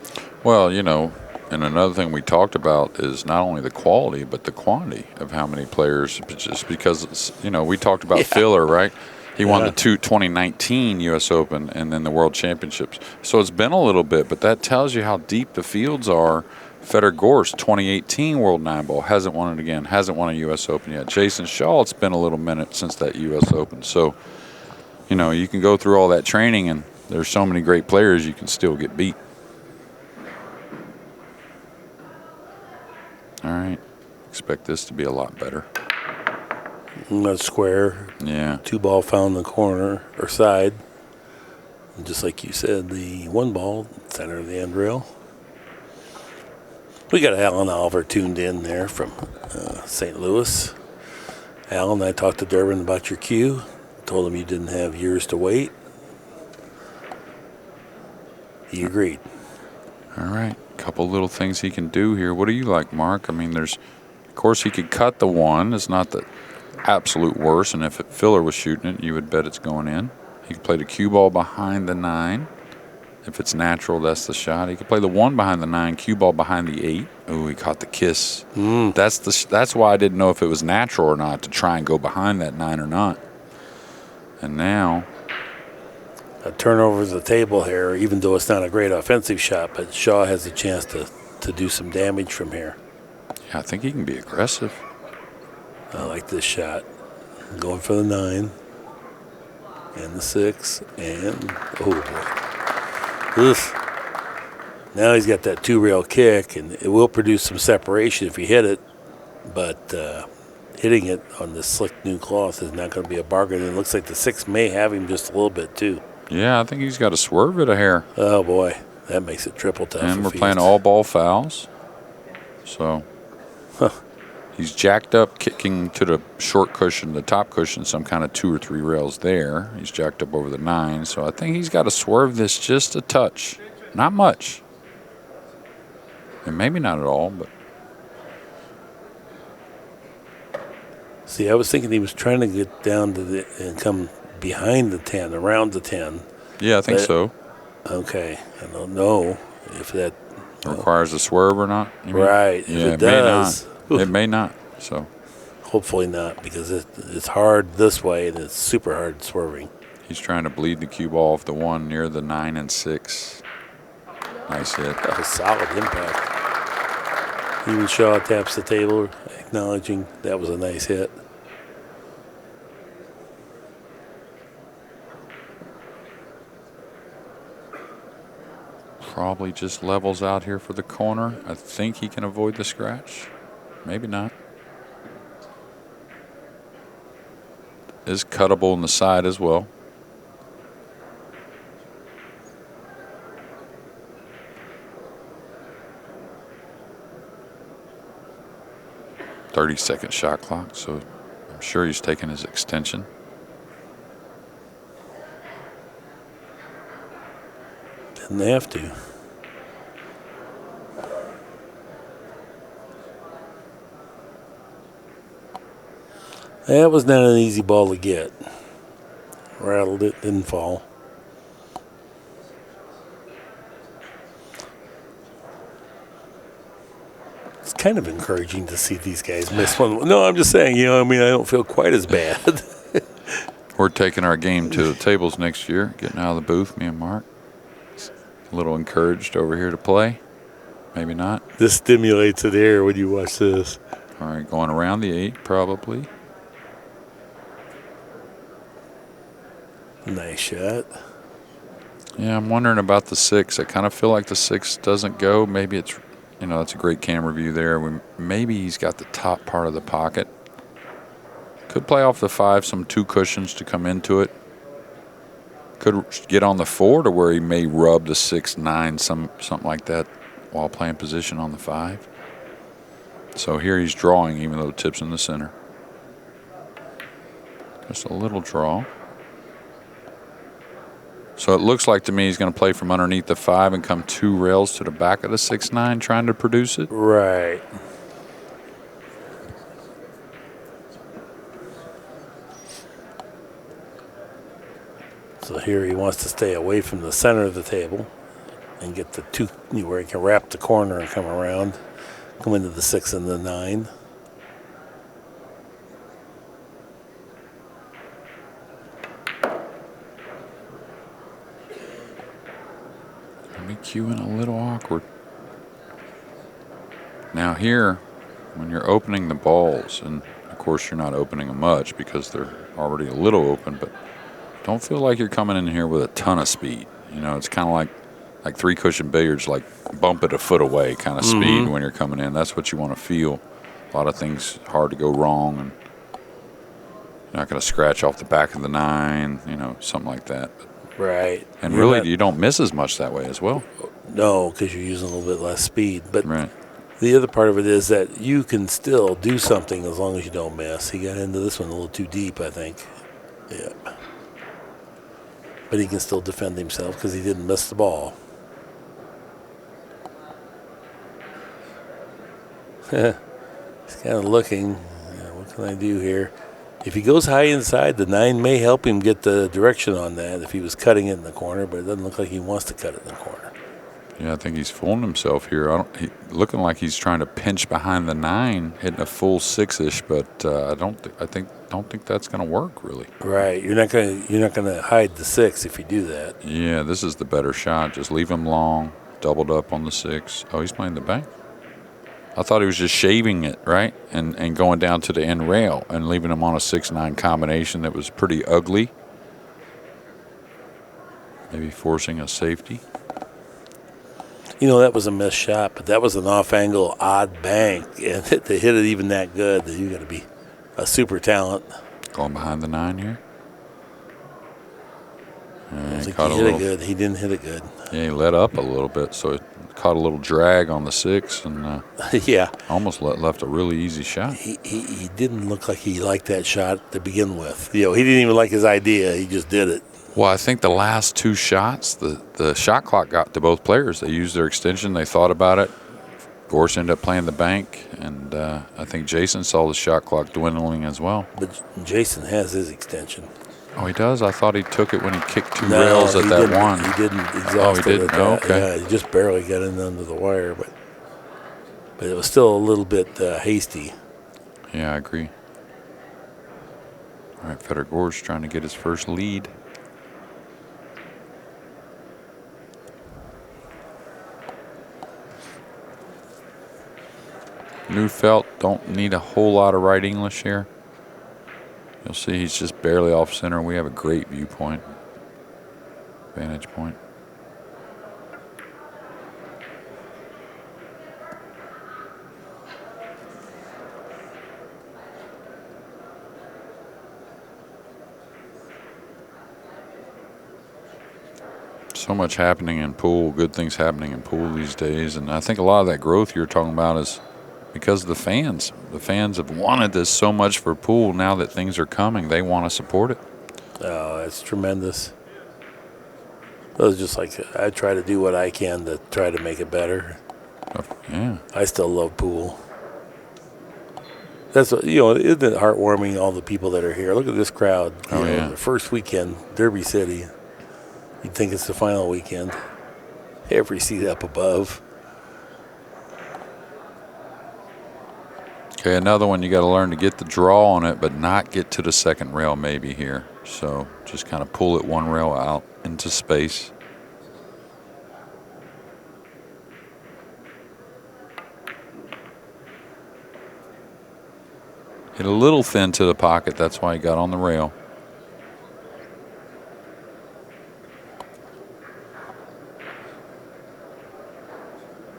Well, you know, and another thing we talked about is not only the quality, but the quantity of how many players, just because, it's, you know, we talked about Filler, right? He won the 2019 U.S. Open and then the World Championships. So it's been a little bit, but that tells you how deep the fields are. FEDOR GORST, 2018 World 9-Ball, hasn't won it again, hasn't won a U.S. Open yet. Jayson Shaw, it's been a little minute since that U.S. Open. So, you know, you can go through all that training, and there's so many great players you can still get beat. All right. Expect this to be a lot better. Not square. Yeah. 2-ball found in the corner or side. And just like you said, the 1-ball center of the end rail. We got Alan Oliver tuned in there from St. Louis. Alan, I talked to Durbin about your cue. Told him you didn't have years to wait. He agreed. All right. Couple little things he can do here. What do you like, Mark? I mean, of course, he could cut the 1. It's not the absolute worst, and if Filler was shooting it, you would bet it's going in. He could play the cue ball behind the 9. If it's natural, that's the shot. He could play the 1 behind the 9, cue ball behind the 8. Oh, he caught the kiss. That's why I didn't know if it was natural or not to try and go behind that 9 or not. And now A turnover of the table here, even though it's not a great offensive shot, but Shaw has a chance to do some damage from here. yeah, I think he can be aggressive. I like this shot. Going for the 9 and the 6 and oh boy. Oof. Now he's got that 2-rail kick, and it will produce some separation if you hit it, but hitting it on this slick new cloth is not going to be a bargain. And it looks like the 6 may have him just a little bit too. Yeah, I think he's got to swerve it a hair. Oh boy, that makes it triple tough. And we're playing all ball fouls. So he's jacked up, kicking to the short cushion, the top cushion, some kind of 2 or 3 rails there. He's jacked up over the 9. So I think he's got to swerve this just a touch. Not much. And maybe not at all, but. See, I was thinking he was trying to get down to and come behind the 10, around the 10. Yeah, I think so. Okay. I don't know if that Requires a swerve or not? Right. Yeah, if it does. may not. It may not. So Hopefully not, because it's hard this way and it's super hard swerving. He's trying to bleed the cue ball off the 1 near the 9 and 6. Nice hit. That was solid impact. Even Shaw taps the table, acknowledging that was a nice hit. Probably just levels out here for the corner. I think he can avoid the scratch. Maybe not. Is cuttable on the side as well. .30-second shot clock, so I'm sure he's taking his extension. Didn't have to. That was not an easy ball to get. Rattled it, didn't fall. It's kind of encouraging to see these guys miss one. No, I'm just saying, I don't feel quite as bad. We're taking our game to the tables next year, getting out of the booth, me and Mark. A little encouraged over here to play. Maybe not. This stimulates the air when you watch this. All right, going around the 8 probably. Nice shot. Yeah, I'm wondering about the 6. I kind of feel like the 6 doesn't go. Maybe it's, that's a great camera view there. Maybe he's got the top part of the pocket. Could play off the 5, some 2 cushions to come into it. Could get on the 4 to where he may rub the 6, 9, something like that while playing position on the 5. So here he's drawing, even though the tip's in the center. Just a little draw. So it looks like to me he's going to play from underneath the 5 and come 2 rails to the back of the 6, 9, trying to produce it. Right. So here he wants to stay away from the center of the table and get the 2 where he can wrap the corner and come around, come into the 6 and the 9. Maybe cueing a little awkward. Now here, when you're opening the balls, and of course you're not opening them much because they're already a little open, but don't feel like you're coming in here with a ton of speed. It's kind of like 3 cushion billiards, like bump it a foot away kind of speed when you're coming in. That's what you want to feel. A lot of things hard to go wrong, and you're not going to scratch off the back of the 9, something like that. Right. And really, you don't miss as much that way as well. No, because you're using a little bit less speed. But right. The other part of it is that you can still do something as long as you don't miss. He got into this one a little too deep, I think. Yeah. But he can still defend himself because he didn't miss the ball. He's kind of looking. What can I do here? If he goes high inside, the 9 may help him get the direction on that if he was cutting it in the corner, but it doesn't look like he wants to cut it in the corner. Yeah, I think he's fooling himself here. Looking like he's trying to pinch behind the 9, hitting a full 6-ish, but I don't think that's going to work really. Right, you're not gonna hide the 6 if you do that. Yeah, this is the better shot. Just leave him long, doubled up on the 6. Oh, he's playing the bank. I thought he was just shaving it, right, and going down to the end rail and leaving him on a 6-9 combination that was pretty ugly. Maybe forcing a safety. That was a missed shot, but that was an off-angle odd bank, and to hit it even that good, you got to be a super talent. Going behind the 9 here. I think he hit it good. He didn't hit it good. Yeah, he let up a little bit, so it caught a little drag on the 6, and yeah, almost left a really easy shot. He didn't look like he liked that shot to begin with. He didn't even like his idea. He just did it. Well, I think the last 2 shots, the shot clock got to both players. They used their extension. They thought about it. Gorst ended up playing the bank, and I think Jayson saw the shot clock dwindling as well. But Jayson has his extension. Oh, he does? I thought he took it when he kicked 2 rails at that 1. He didn't exhaust he didn't? it. Oh, okay. Yeah, he just barely got in under the wire, but it was still a little bit hasty. Yeah, I agree. All right, FEDOR GORST trying to get his first lead. New felt, don't need a whole lot of right English here. You'll see he's just barely off center. We have a great viewpoint, vantage point. So much happening in pool, good things happening in pool these days. And I think a lot of that growth you're talking about is because of the fans. The fans have wanted this so much for pool. Now that things are coming, they want to support it. Oh, it's tremendous. It was just like I try to do what I can to try to make it better. Yeah. I still love pool. That's what, isn't it heartwarming, all the people that are here? Look at this crowd. Oh, yeah. The first weekend, Derby City. You'd think it's the final weekend. Every seat up above. Okay, another one you got to learn to get the draw on it, but not get to the second rail maybe here. So just kind of pull it one rail out into space. Hit a little thin to the pocket. That's why he got on the rail.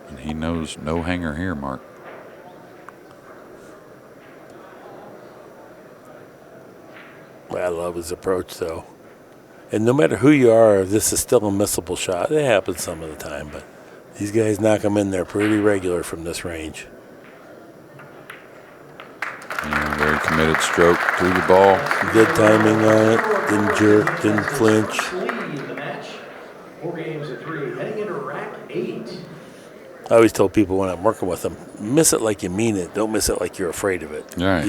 And he knows no hanger here, Mark. I love his approach, though. And no matter who you are, this is still a missable shot. It happens some of the time, but these guys knock them in there pretty regular from this range. Yeah, very committed stroke through the ball. Good timing on it. Didn't jerk, didn't flinch. Lead the match. 4 games to 3. Heading into rack 8. I always tell people when I'm working with them, miss it like you mean it. Don't miss it like you're afraid of it. Right.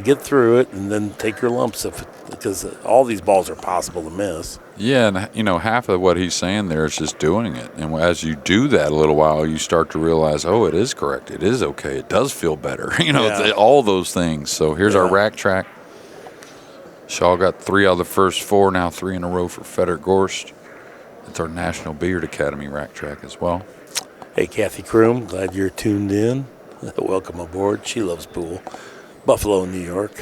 Get through it and then take your lumps because all these balls are possible to miss. Yeah, and half of what he's saying there is just doing it. And as you do that a little while, you start to realize, oh, it is correct. It is okay. It does feel better. All those things. So here's our rack track. Shaw got 3 out of the first 4, now 3 in a row for FEDOR GORST. It's our National Billiard Academy rack track as well. Hey, Kathy Kroom, glad you're tuned in. Welcome aboard. She loves pool. Buffalo, New York.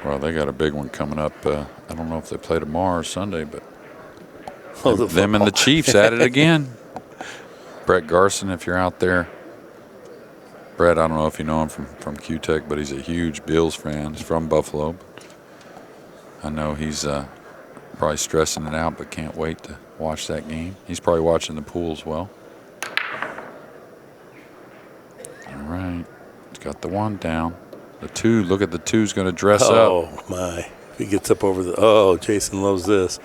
Well, they got a big one coming up. I don't know if they play tomorrow or Sunday, but them and the Chiefs at it again. Brett Garson, if you're out there. Brett, I don't know if you know him from Q-Tech, but he's a huge Bills fan. He's from Buffalo. I know he's probably stressing it out, but can't wait to watch that game. He's probably watching the pool as well. All right. He's got the 1 down. The 2, look at the 2's going to dress up. Oh, my. If he gets up over Jayson loves this.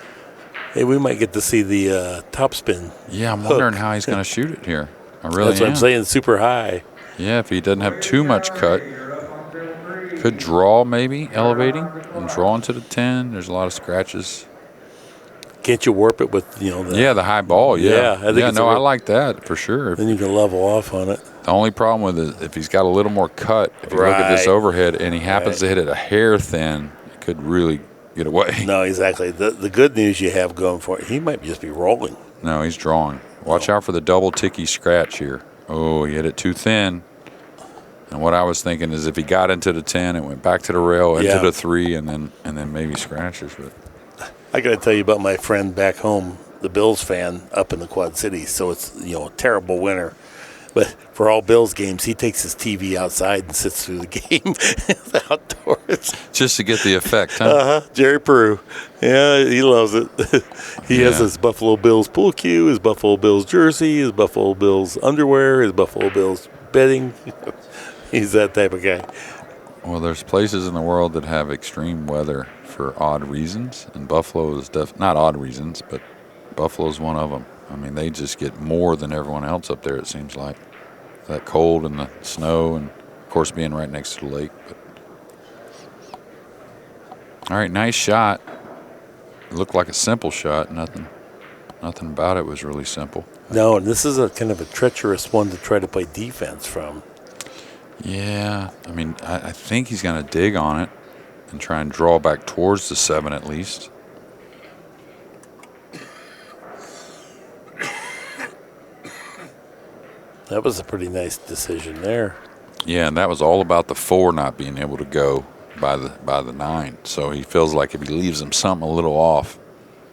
Hey, we might get to see the topspin. Yeah, I'm wondering how he's going to shoot it here. I really That's what I'm saying, super high. Yeah, if he doesn't have too much cut. Could draw maybe, elevating, and draw into the 10. There's a lot of scratches. Can't you warp it with, the high ball, yeah. I like that for sure. Then you can level off on it. The only problem with it, if he's got a little more cut, if you look at this overhead and he happens to hit it a hair thin, it could really get away. No, exactly. The good news you have going for it, he might just be rolling. No, he's drawing. Watch out for the double ticky scratch here. Oh, he hit it too thin. And what I was thinking is if he got into the 10, it went back to the rail, into the 3, and then maybe scratches. But I got to tell you about my friend back home, the Bills fan up in the Quad Cities. So it's, a terrible winter. But for all Bills games, he takes his TV outside and sits through the game outdoors. Just to get the effect, huh? Uh-huh. Jerry Peru. Yeah, he loves it. He has his Buffalo Bills pool cue, his Buffalo Bills jersey, his Buffalo Bills underwear, his Buffalo Bills bedding. He's that type of guy. Well, there's places in the world that have extreme weather for odd reasons, and Buffalo is not odd reasons, but Buffalo's one of them. I mean, they just get more than everyone else up there, it seems like. That cold and the snow, and, of course, being right next to the lake. But. All right, nice shot. It looked like a simple shot. Nothing about it was really simple. No, and this is a kind of a treacherous one to try to play defense from. Yeah, I mean, I think he's going to dig on it and try and draw back towards the 7 at least. That was a pretty nice decision there. Yeah, and that was all about the 4 not being able to go by the 9. So he feels like if he leaves him something a little off,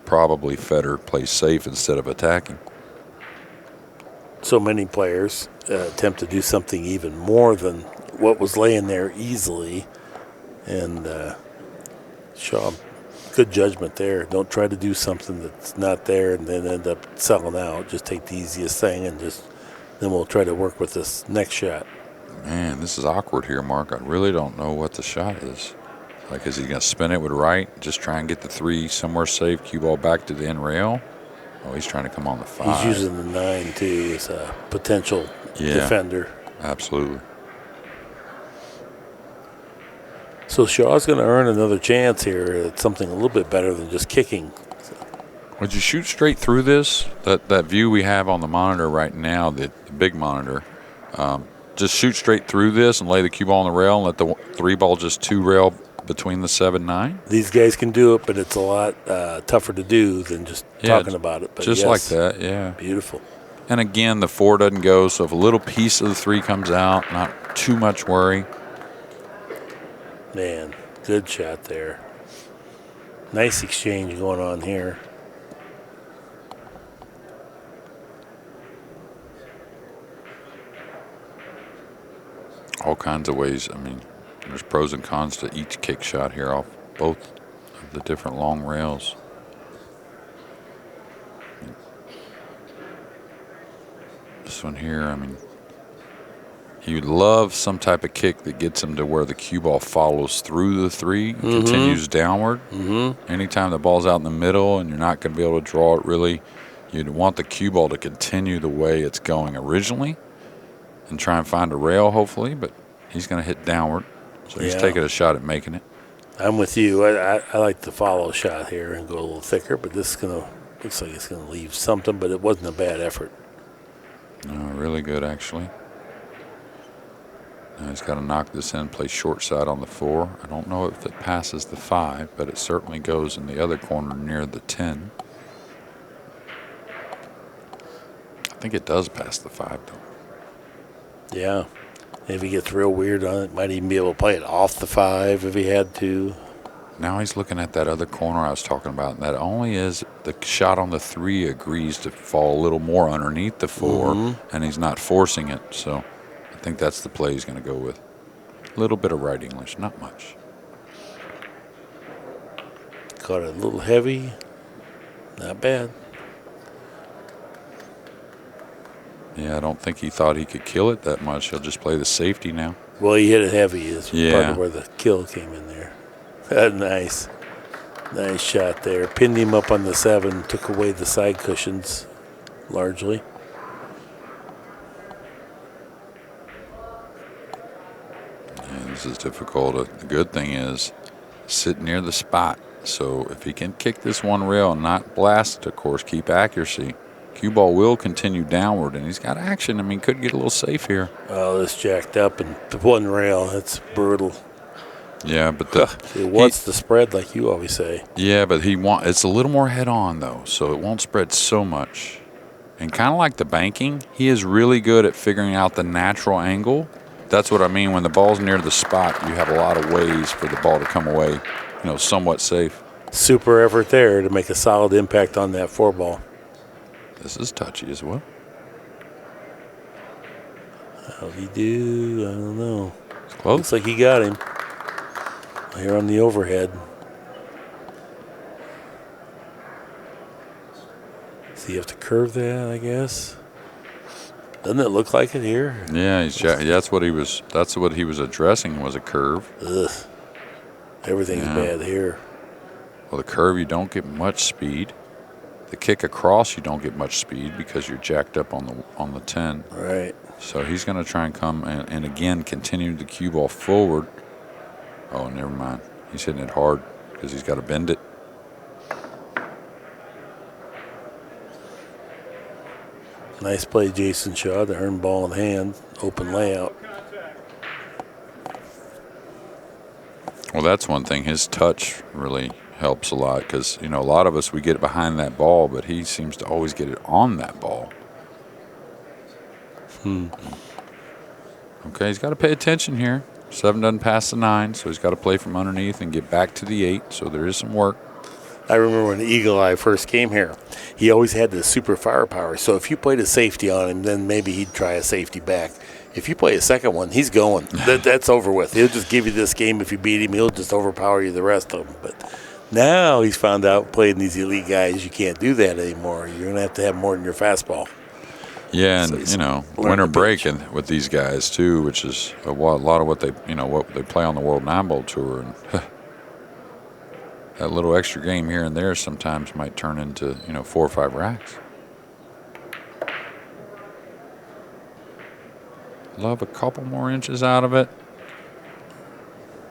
probably Fedor plays safe instead of attacking. So many players attempt to do something even more than what was laying there easily. And Shaw, good judgment there. Don't try to do something that's not there and then end up selling out. Just take the easiest thing and then we'll try to work with this next shot. Man, this is awkward here, Mark. I really don't know what the shot is. Like, is he going to spin it with right, just try and get the 3 somewhere safe, cue ball back to the end rail? Oh, he's trying to come on the 5. He's using the 9, too, as a potential defender. Absolutely. So Shaw's going to earn another chance here at something a little bit better than just kicking. Would you shoot straight through this? That view we have on the monitor right now, the big monitor, just shoot straight through this and lay the cue ball on the rail and let the 3 ball just 2 rail between the 7-9? These guys can do it, but it's a lot tougher to do than just talking about it. But just yes, like that, yeah. Beautiful. And again, the 4 doesn't go, so if a little piece of the 3 comes out, not too much worry. Man, good shot there. Nice exchange going on here. All kinds of ways. I mean, there's pros and cons to each kick shot here off both of the different long rails. This one here, I mean, he would love some type of kick that gets him to where the cue ball follows through the 3 and continues downward. Anytime the ball's out in the middle and you're not going to be able to draw it really, you'd want the cue ball to continue the way it's going originally and try and find a rail, hopefully, but he's going to hit downward. So he's taking a shot at making it. I'm with you. I like the follow shot here and go a little thicker, but this is looks like it's going to leave something, but it wasn't a bad effort. No, really good, actually. Now he's got to knock this in, play short side on the 4. I don't know if it passes the 5, but it certainly goes in the other corner near the 10. I think it does pass the 5, though. Yeah. If he gets real weird on it, might even be able to play it off the 5 if he had to. Now he's looking at that other corner I was talking about, and that only is the shot on the 3 agrees to fall a little more underneath the 4, and he's not forcing it. So I think that's the play he's going to go with. A little bit of right English, not much. Caught it a little heavy. Not bad. Yeah, I don't think he thought he could kill it that much. He'll just play the safety now. Well, he hit it heavy is part of where the kill came in there. Nice. Nice shot there. Pinned him up on the 7, took away the side cushions largely. Yeah, this is difficult. The good thing is sit near the spot. So if he can kick this one rail and not blast it, of course, keep accuracy. Cue ball will continue downward, and he's got action. I mean, could get a little safe here. Oh, this jacked up and the 1 rail. That's brutal. Yeah, but it wants to spread like you always say. Yeah, but it's a little more head on though, so it won't spread so much. And kind of like the banking, he is really good at figuring out the natural angle. That's what I mean. When the ball's near the spot, you have a lot of ways for the ball to come away, somewhat safe. Super effort there to make a solid impact on that 4 ball. This is touchy as well. How'd he do? I don't know. It's close. Looks like he got him. Here on the overhead. So you have to curve that, I guess. Doesn't it look like it here? Yeah, that's what he was addressing was a curve. Ugh. Everything's bad here. Well, the curve, you don't get much speed. The kick across, you don't get much speed because you're jacked up on the 10. Right. So he's going to try and come and again continue the cue ball forward. Oh, never mind. He's hitting it hard because he's got to bend it. Nice play, Jayson Shaw. The earned ball in hand. Open layout. Well, that's one thing. His touch really helps a lot because, a lot of us, we get behind that ball, but he seems to always get it on that ball. Okay, he's got to pay attention here. 7 doesn't pass the 9, so he's got to play from underneath and get back to the 8, so there is some work. I remember when Eagle Eye first came here, he always had the super firepower. So if you played a safety on him, then maybe he'd try a safety back. If you play a second one, he's going. That's over with. He'll just give you this game. If you beat him, he'll just overpower you the rest of them. But now he's found out playing these elite guys, you can't do that anymore. You're going to have more than your fastball. Yeah, and, winter break with these guys, too, which is a lot of what they play on the World 9-Ball Tour. And that little extra game here and there sometimes might turn into, 4 or 5 racks. Love a couple more inches out of it.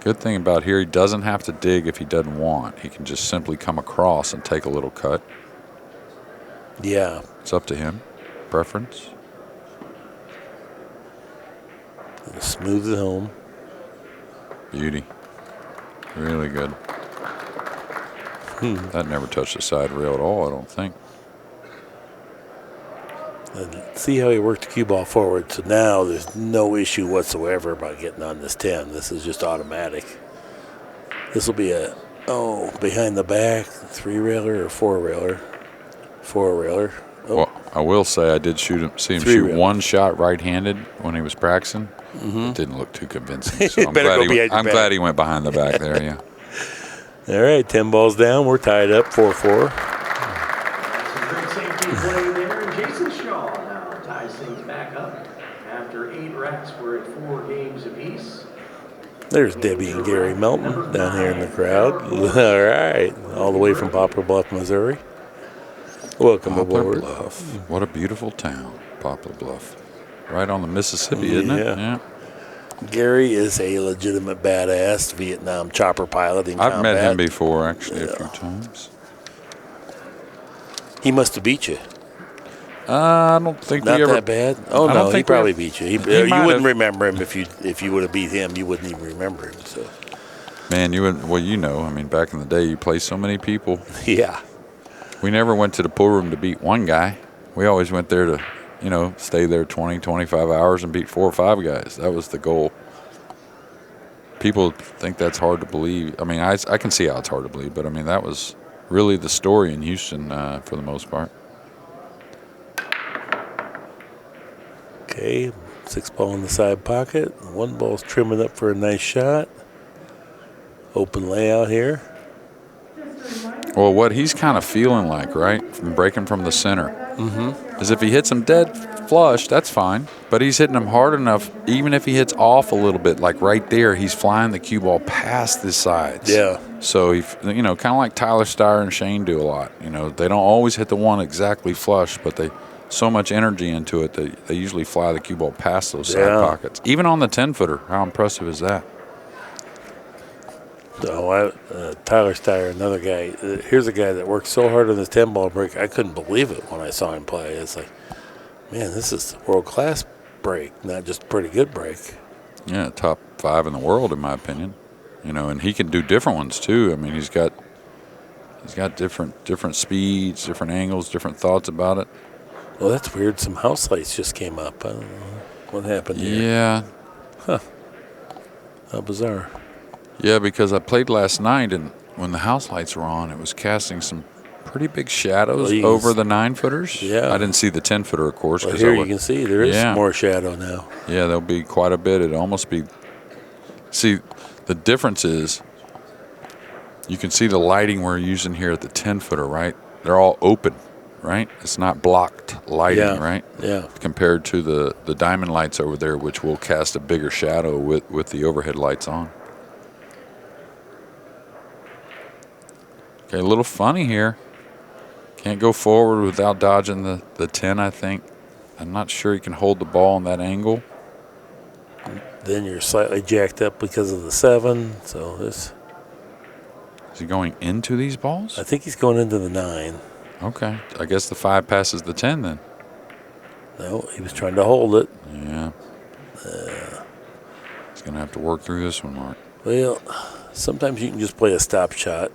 Good thing about here, he doesn't have to dig if he doesn't want. He can just simply come across and take a little cut. Yeah. It's up to him. Preference. Smooth it home. Beauty. Really good. That never touched the side rail at all, I don't think. And see how he worked the cue ball forward. So now there's no issue whatsoever about getting on this 10. This is just automatic. This will be behind the back, 3-railer or 4-railer. 4-railer. Oh. Well, I will say I did see him shoot one shot right-handed when he was practicing. It didn't look too convincing. So I'm glad he went behind the back there, yeah. All right, 10 balls down. We're tied up 4-4. Some great safety play there. And Jayson Shaw now ties things back up. After 8 racks, we're at 4 games apiece. There's Debbie and Gary Melton down here in the crowd. All right, all the way from Poplar Bluff, Missouri. Welcome aboard. Poplar Bluff. What a beautiful town, Poplar Bluff. Right on the Mississippi, isn't it? Yeah. Gary is a legitimate badass Vietnam chopper pilot in combat. I've met him before, actually, a few times. He must have beat you. I don't think Not we ever. that bad? Oh, no, he probably beat you. You might wouldn't have. remember him if you would have beat him. You wouldn't even remember him. So. Man, you would. Well, I mean, back in the day, you play so many people. Yeah. We never went to the pool room to beat one guy. We always went there to, stay there 20, 25 hours and beat 4 or 5 guys. That was the goal. People think that's hard to believe. I mean, I can see how it's hard to believe, but, I mean, that was really the story in Houston for the most part. Okay, 6 ball in the side pocket. 1 ball's trimming up for a nice shot. Open layout here. Well, what he's kind of feeling like, right, from breaking from the center, is if he hits him dead flush, that's fine. But he's hitting him hard enough, even if he hits off a little bit, like right there, he's flying the cue ball past the sides. Yeah. So, kind of like Tyler Steyer and Shane do a lot. They don't always hit the one exactly flush, but they so much energy into it that they usually fly the cue ball past those side pockets. Even on the 10-footer, how impressive is that? So Tyler Steyer, another guy. Here's a guy that worked so hard on this 10-ball break. I couldn't believe it when I saw him play. It's like, man, this is world-class break, not just a pretty good break. Yeah, top 5 in the world, in my opinion. And he can do different ones too. I mean, he's got different speeds, different angles, different thoughts about it. Well, that's weird. Some house lights just came up. I don't know what happened here. Yeah. Huh. How bizarre. Yeah, because I played last night, and when the house lights were on, it was casting some pretty big shadows over the 9-footers. Yeah. I didn't see the 10-footer, of course. Well, here you can see there is more shadow now. Yeah, there'll be quite a bit. It'll almost be. See, the difference is you can see the lighting we're using here at the 10-footer, right? They're all open, right? It's not blocked lighting, right? Yeah. Compared to the diamond lights over there, which will cast a bigger shadow with the overhead lights on. Okay, a little funny here. Can't go forward without dodging the 10, I think. I'm not sure he can hold the ball in that angle. Then you're slightly jacked up because of the 7. So this. Is he going into these balls? I think he's going into the 9. Okay. I guess the 5 passes the 10 then. No, he was trying to hold it. Yeah. He's going to have to work through this one, Mark. Well, Sometimes you can just play a stop shot,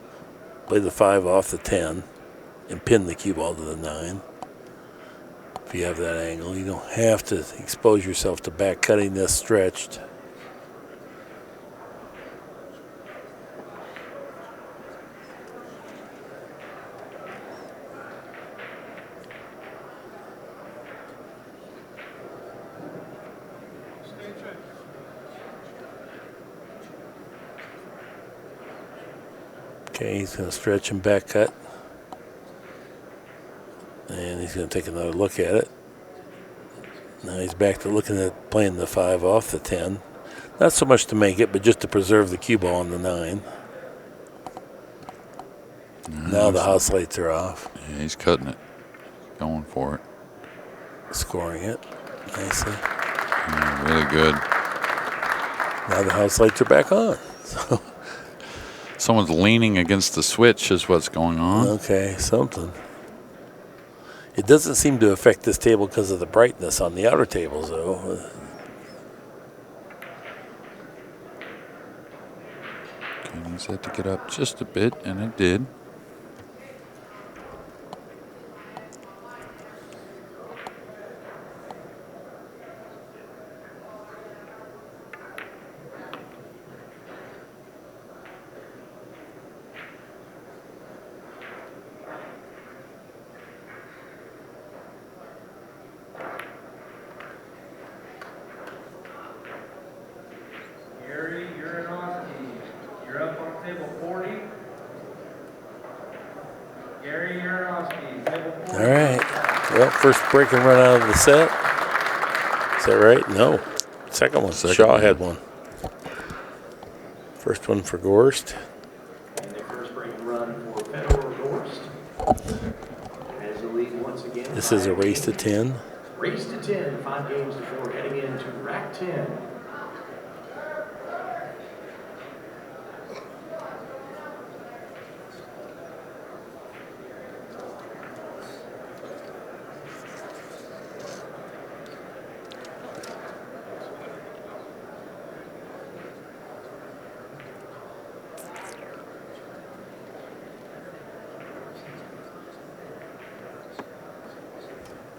play the 5 off the 10, and pin the cue ball to the 9. If you have that angle, you don't have to expose yourself to back cutting this stretched. Okay, he's going to stretch and back cut. And he's going to take another look at it. Now he's back to looking at playing the 5 off the 10. Not so much to make it, but just to preserve the cue ball on the 9. Now the house lights are off. Yeah, he's cutting it. Going for it. Scoring it nicely. Yeah, really good. Now the house lights are back on. So. Someone's leaning against the switch is what's going on. Okay, something. It doesn't seem to affect this table because of the brightness on the outer tables, though. Okay, needs that to get up just a bit, and it did. All right. Well, first break and run out of the set. Is that right? No. Second one. Shaw had one. First one for Gorst. And the first break and run for FEDOR GORST. As the lead once again. This is a race to 10. Race to 10, 5 games to 4, heading into rack 10.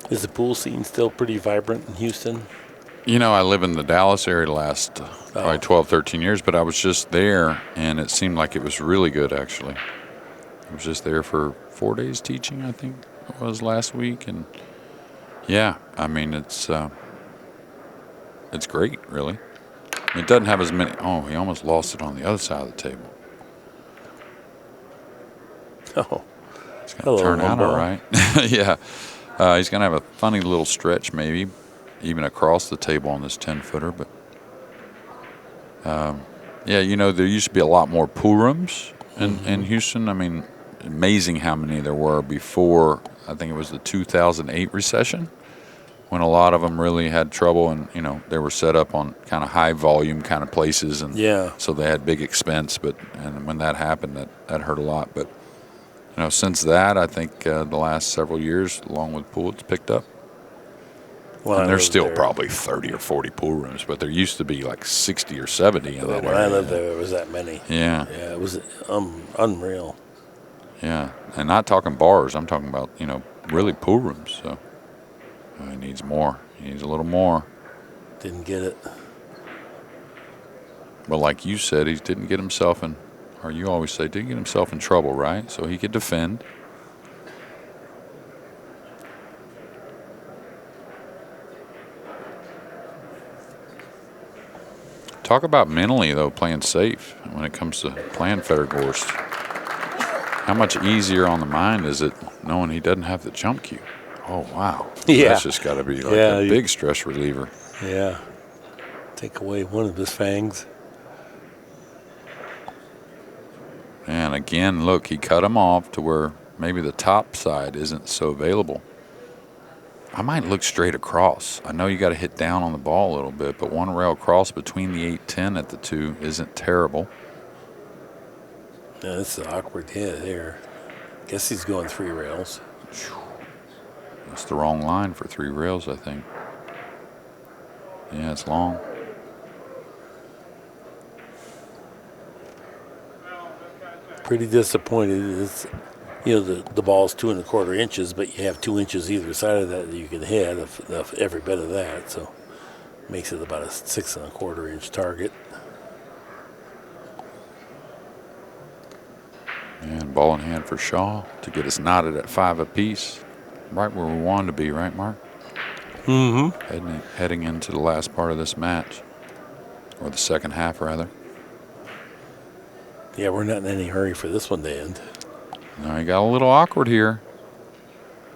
Is the pool scene still pretty vibrant in Houston? You know, I live in the Dallas area the last probably 12, 13 years, but I was just there, and it seemed like it was really good, actually. I was just there for 4 days teaching, I think it was last week, and yeah, I mean, it's great, really. It doesn't have as many. Oh, he almost lost it on the other side of the table. Oh, it's going to turn out all right. Yeah. He's going to have a funny little stretch, maybe, even across the table on this 10-footer. But, yeah, you know, there used to be a lot more pool rooms in Houston. I mean, amazing how many there were before, I think it was the 2008 recession, when a lot of them really had trouble. And, you know, they were set up on kind of high-volume kind of places. And so they had big expense. And when that happened, that hurt a lot. But, you know, since that, I think the last several years, along with pool, it's picked up. Well, and there's still probably 30 or 40 pool rooms, but there used to be like 60 or 70 in that area. When I lived there, it was that many. Yeah. Yeah, it was unreal. Yeah, and not talking bars. I'm talking about, you know, really pool rooms. So he needs more. He needs a little more. Didn't get it. Well, like you said, he didn't get himself in. Or you always say, didn't get himself in trouble, right? So he could defend. Talk about mentally, though, playing safe when it comes to playing FEDOR GORST. How much easier on the mind is it knowing he doesn't have the jump cue? Oh, wow. Yeah. That's just got to be like a big stress reliever. Yeah. Take away one of his fangs. And again, look, he cut him off to where maybe the top side isn't so available. I might look straight across. I know you got to hit down on the ball a little bit, but one rail cross between the 8-10 at the 2 isn't terrible. Yeah, this is an awkward hit here. Guess he's going 3 rails. That's the wrong line for 3 rails, I think. Yeah, it's long. Pretty disappointed. It's, you know, the ball's 2 1/4 inches, but you have 2 inches either side of that you can hit, every bit of that. So makes it about a 6 1/4 inch target. And ball in hand for Shaw to get us knotted at 5 apiece. Right where we wanted to be, right, Mark? Mm-hmm. Heading into the last part of this match, or the second half, rather. Yeah, we're not in any hurry for this one to end. Now he got a little awkward here.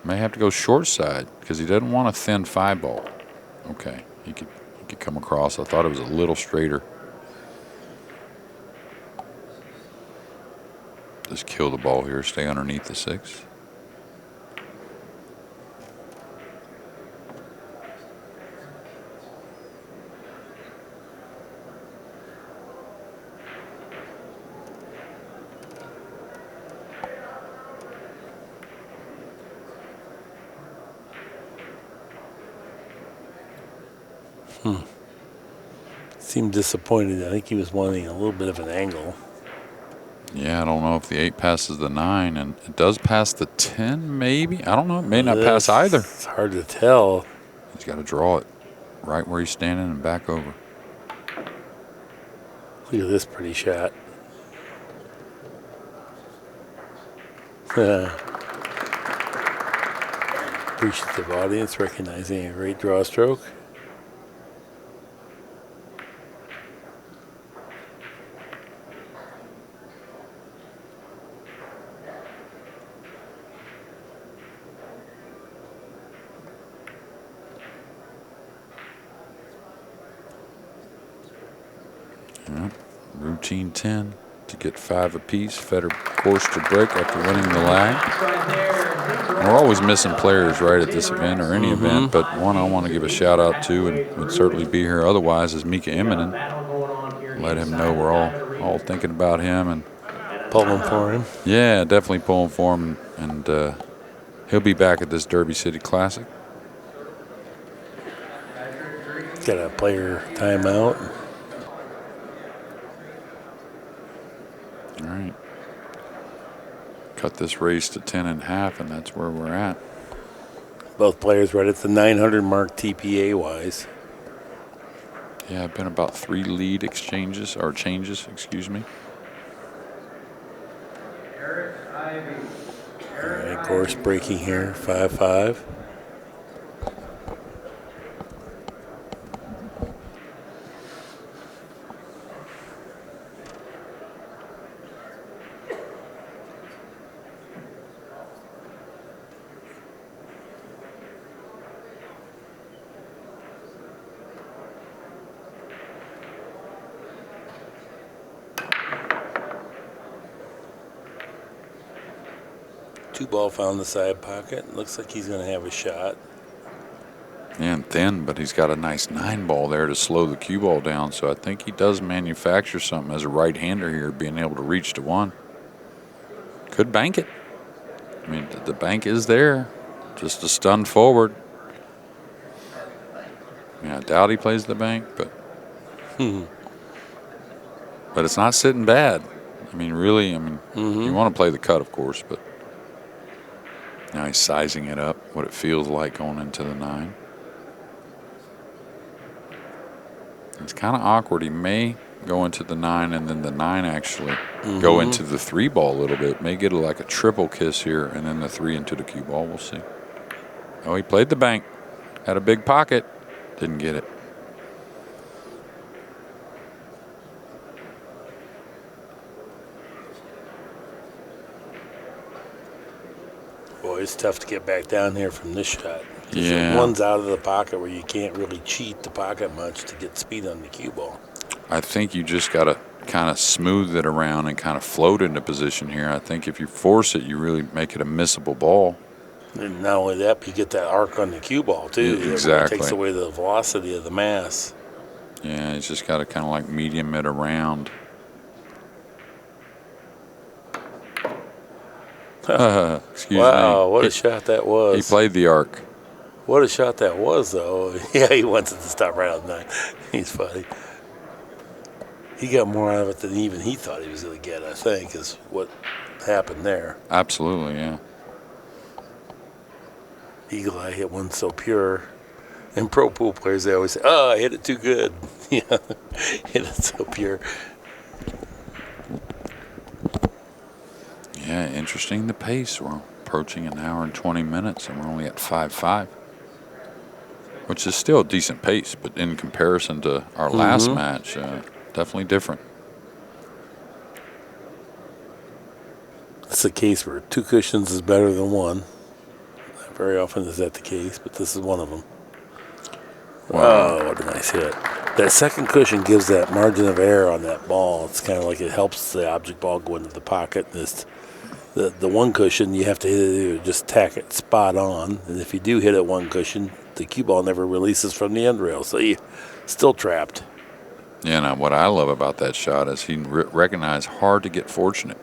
May have to go short side because he doesn't want a thin 5 ball. Okay, he could come across. I thought it was a little straighter. Just kill the ball here. Stay underneath the 6. Seemed disappointed. I think he was wanting a little bit of an angle. Yeah, I don't know if the 8 passes the 9, and it does pass the 10, maybe. I don't know. It may not pass either. It's hard to tell. He's got to draw it right where he's standing and back over. Look at this pretty shot. Appreciative audience recognizing a great draw stroke. Routine 10 to get 5 apiece. FEDOR GORST to break after winning the lag. We're always missing players right at this event or any event, but one I want to give a shout out to and would certainly be here otherwise is Mika Immonen. Let him know we're all thinking about him and pulling for him. Yeah, definitely pulling for him, and he'll be back at this Derby City Classic. Got a player timeout. All right. Cut this race to 10.5, and that's where we're at. Both players right at the 900 mark TPA-wise. Yeah, been about 3 lead changes, excuse me. All right, Gorst breaking here, 5-5. Two ball found the side pocket. Looks like he's going to have a shot. And thin, but he's got a nice 9 ball there to slow the cue ball down. So I think he does manufacture something as a right-hander here, being able to reach to 1. Could bank it. I mean, the bank is there. Just a stun forward. Yeah, I doubt he plays the bank, but but it's not sitting bad. I mean, really, you want to play the cut, of course, but now he's sizing it up, what it feels like going into the 9. It's kind of awkward. He may go into the 9 and then the 9 actually go into the 3 ball a little bit. May get like a triple kiss here and then the 3 into the cue ball. We'll see. Oh, he played the bank. Had a big pocket. Didn't get it. Boy, it's tough to get back down here from this shot. Yeah. One's out of the pocket where you can't really cheat the pocket much to get speed on the cue ball. I think you just got to kind of smooth it around and kind of float into position here. I think if you force it, you really make it a missable ball. And not only that, but you get that arc on the cue ball, too. Yeah, exactly. It takes away the velocity of the mass. Yeah, he's just got to kind of like medium it around. Excuse me. Wow, what a shot that was. He played the arc. What a shot that was, though. Yeah, he wants it to stop right on 9. He's funny. He got more out of it than even he thought he was going to get, I think, is what happened there. Absolutely, yeah. Eagle Eye hit one so pure. And pro pool players, they always say, "Oh, I hit it too good." Yeah, hit it so pure. Yeah, interesting the pace. We're approaching an hour and 20 minutes, and we're only at 5-5, which is still a decent pace, but in comparison to our last match, definitely different. It's a case where 2 cushions is better than 1. Not very often is that the case, but this is one of them. Wow. Oh, what a nice hit. That second cushion gives that margin of error on that ball. It's kind of like it helps the object ball go into the pocket. The one cushion, you have to hit it, just tack it spot on. And if you do hit it one cushion, the cue ball never releases from the end rail, so you're still trapped. Yeah, now what I love about that shot is he recognized hard to get fortunate.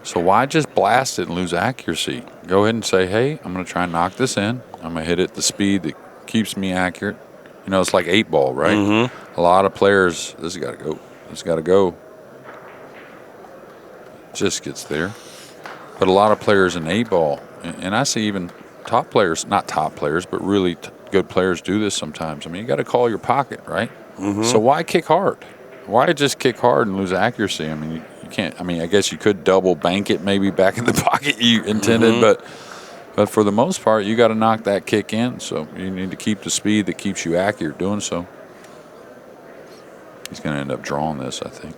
So why just blast it and lose accuracy? Go ahead and say, hey, I'm going to try and knock this in. I'm going to hit it at the speed that keeps me accurate. You know, it's like 8-ball, right? A lot of players, this has got to go. This has got to go. Just gets there. But a lot of players in 8-ball, and I see even top players, not top players, but really good players do this sometimes. I mean, you got to call your pocket, right? So why kick hard? Why just kick hard and lose accuracy? I mean, you can't. I mean, I guess you could double bank it maybe back in the pocket you intended, but for the most part, you got to knock that kick in. So you need to keep the speed that keeps you accurate doing so. He's going to end up drawing this, I think.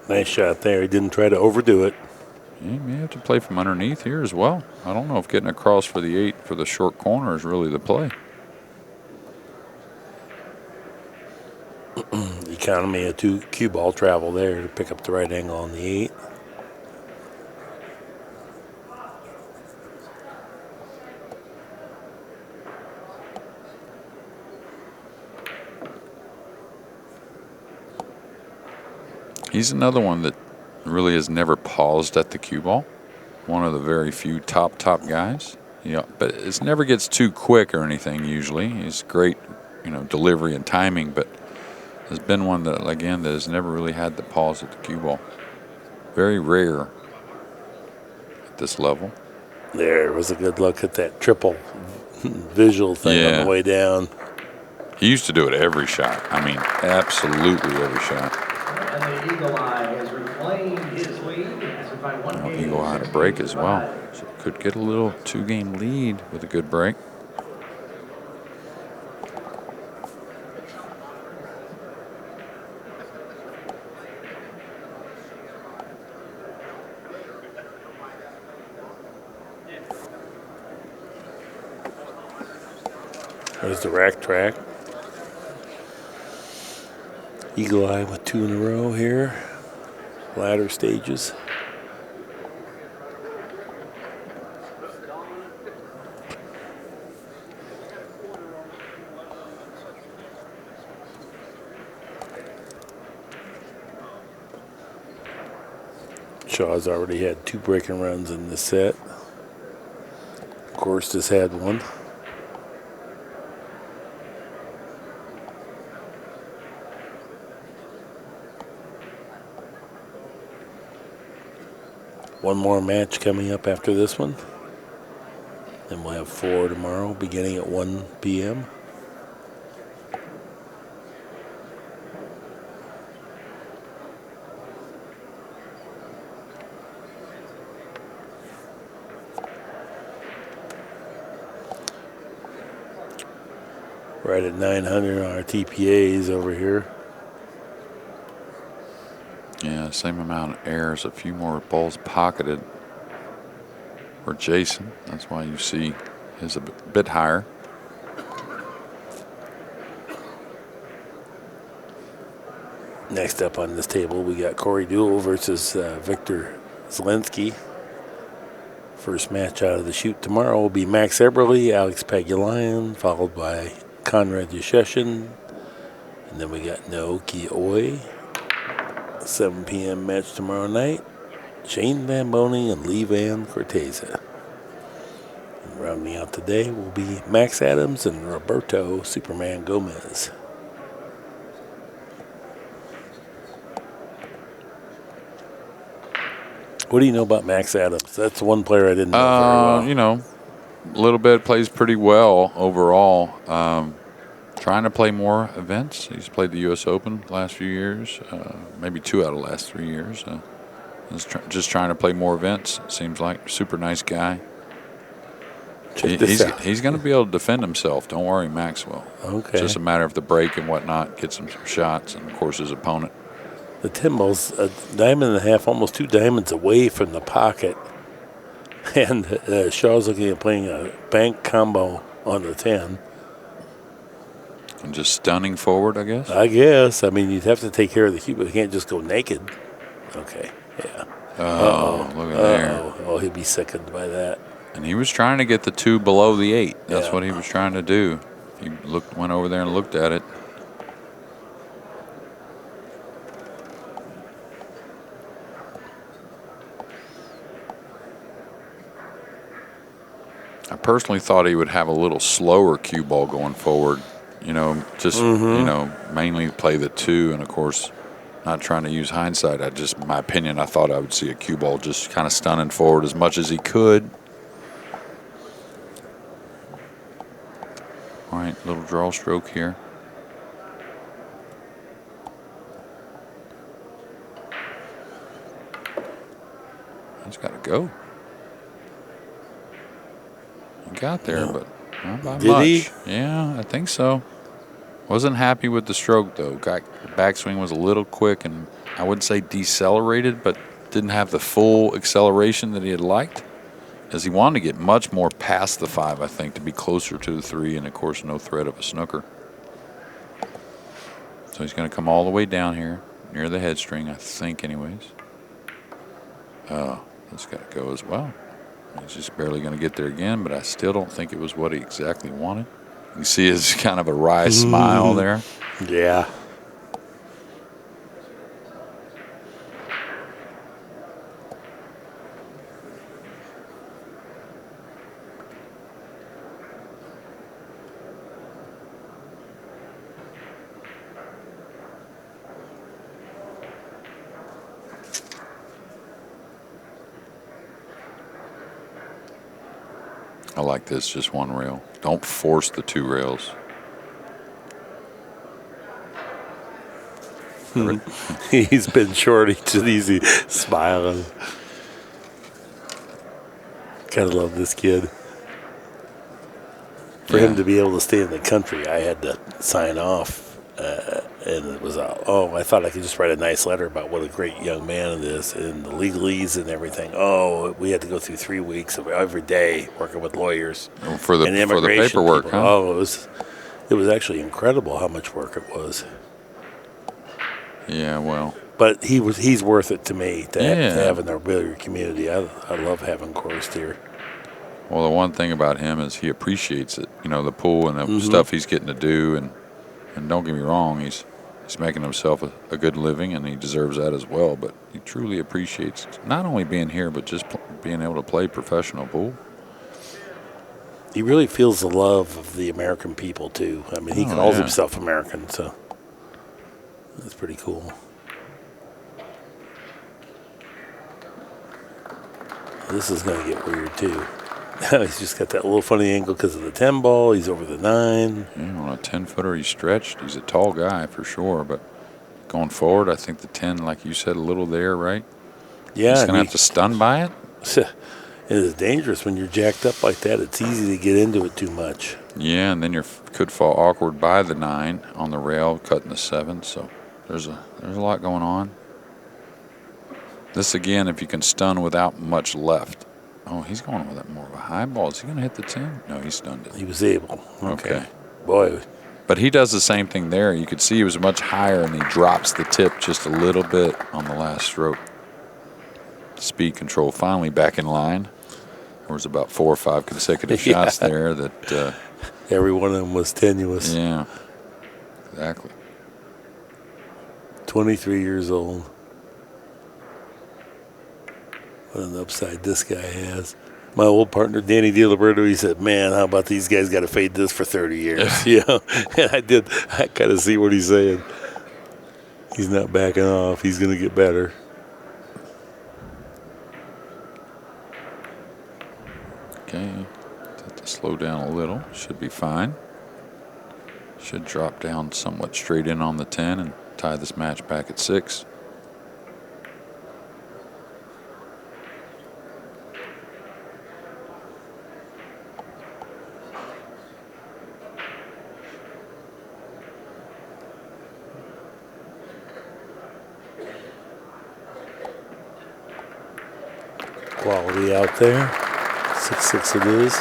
Nice shot there. He didn't try to overdo it. You may have to play from underneath here as well. I don't know if getting across for the 8 for the short corner is really the play. Economy of 2 cue ball travel there to pick up the right angle on the 8. He's another one that really has never paused at the cue ball. One of the very few top guys. But it never gets too quick or anything usually. He's great, delivery and timing, but has been one that, again, that has never really had the pause at the cue ball. Very rare at this level. There was a good look at that triple visual thing on the way down. He used to do it every shot. I mean, absolutely every shot. And the Eagle Eye has reclaimed his lead. By one game. Eagle Eye to break as well. So could get a little 2-game lead with a good break. There's the rack track. Eagle Eye with 2 in a row here. Ladder stages. Shaw's already had 2 breaking runs in this set. Gorst has had 1. One more match coming up after this one. Then we'll have 4 tomorrow, beginning at 1 p.m. Right at 900 on our TPAs over here. Yeah, same amount of errors, a few more balls pocketed for Jayson. That's why you see his a bit higher. Next up on this table, we got Corey Duell versus Victor Zelensky. First match out of the chute tomorrow will be Max Eberle, Alex Pagulayan, followed by Conrad Yasheshin. And then we got Naoki Oi. 7 p.m. match tomorrow night. Shane Bamboni and Lee Van Corteza. And rounding out today will be Max Adams and Roberto Superman Gomez. What do you know about Max Adams? That's one player I didn't know very well. You know, a little bit, plays pretty well overall. Trying to play more events. He's played the U.S. Open the last few years, maybe 2 out of the last 3 years. Just trying to play more events, seems like. Super nice guy. He's going to be able to defend himself. Don't worry, Maxwell. Okay. It's just a matter of the break and whatnot, gets him some shots, and, of course, his opponent. The 10 ball's a diamond and a half, almost 2 diamonds away from the pocket. And Shaw's looking at playing a bank combo on the 10. And just stunning forward, I guess? I guess. I mean, you'd have to take care of the cue, but you can't just go naked. Okay, yeah. Oh, look at there. Oh, he'd be sickened by that. And he was trying to get the 2 below the 8. That's Yeah. what he was trying to do. He went over there and looked at it. I personally thought he would have a little slower cue ball going forward. You know, just, you know, mainly play the 2. And, of course, not trying to use hindsight. My opinion, I thought I would see a cue ball just kind of stunning forward as much as he could. All right, little draw stroke here. He's got to go. He got there, but not by Did much. he? Yeah, I think so. Wasn't happy with the stroke, though. The backswing was a little quick, and I wouldn't say decelerated, but didn't have the full acceleration that he had liked, as he wanted to get much more past the 5, I think, to be closer to the 3, and, of course, no threat of a snooker. So he's going to come all the way down here, near the head string, I think, anyways. Oh, that's got to go as well. He's just barely going to get there again, but I still don't think it was what he exactly wanted. You see his kind of a wry smile there. Yeah. I like this, just 1 rail. Don't force the 2 rails. He's been short. He's just easy smiling. Kind of love this kid. For him to be able to stay in the country, I had to sign off. And it was, I thought I could just write a nice letter about what a great young man it is and the legalese and everything. Oh, we had to go through 3 weeks of every day working with lawyers. For the paperwork, people. huh? Oh, it was actually incredible how much work it was. Yeah, well. But he's worth it to me to have in the billiard community. I love having Gorst here. Well, the one thing about him is he appreciates it. You know, the pool and the stuff he's getting to do. And don't get me wrong, he's making himself a good living, and he deserves that as well. But he truly appreciates not only being here, but just being able to play professional pool. He really feels the love of the American people, too. I mean, he calls himself American, so that's pretty cool. This is going to get weird, too. He's just got that little funny angle because of the 10 ball. He's over the 9. Yeah, on a 10-footer, he's stretched. He's a tall guy for sure, but going forward, I think the 10, like you said, a little there, right? Yeah. He's going to have to stun by it. It is dangerous when you're jacked up like that. It's easy to get into it too much. Yeah, and then you could fall awkward by the 9 on the rail, cutting the 7. So there's a lot going on. This again, if you can stun without much left. Oh, he's going with that more of a high ball. Is he going to hit the 10? No, he stunned it. He was able. Okay. Boy. But he does the same thing there. You could see he was much higher, and he drops the tip just a little bit on the last stroke. Speed control finally back in line. There was about 4 or 5 consecutive shots there that. Every one of them was tenuous. Yeah, exactly. 23 years old. What an upside this guy has. My old partner, Danny DiLiberto, he said, man, how about these guys got to fade this for 30 years? You know? And I kind of see what he's saying. He's not backing off. He's going to get better. Okay, have to slow down a little. Should be fine. Should drop down somewhat straight in on the 10 and tie this match back at 6. Quality out there. 6-6 it is.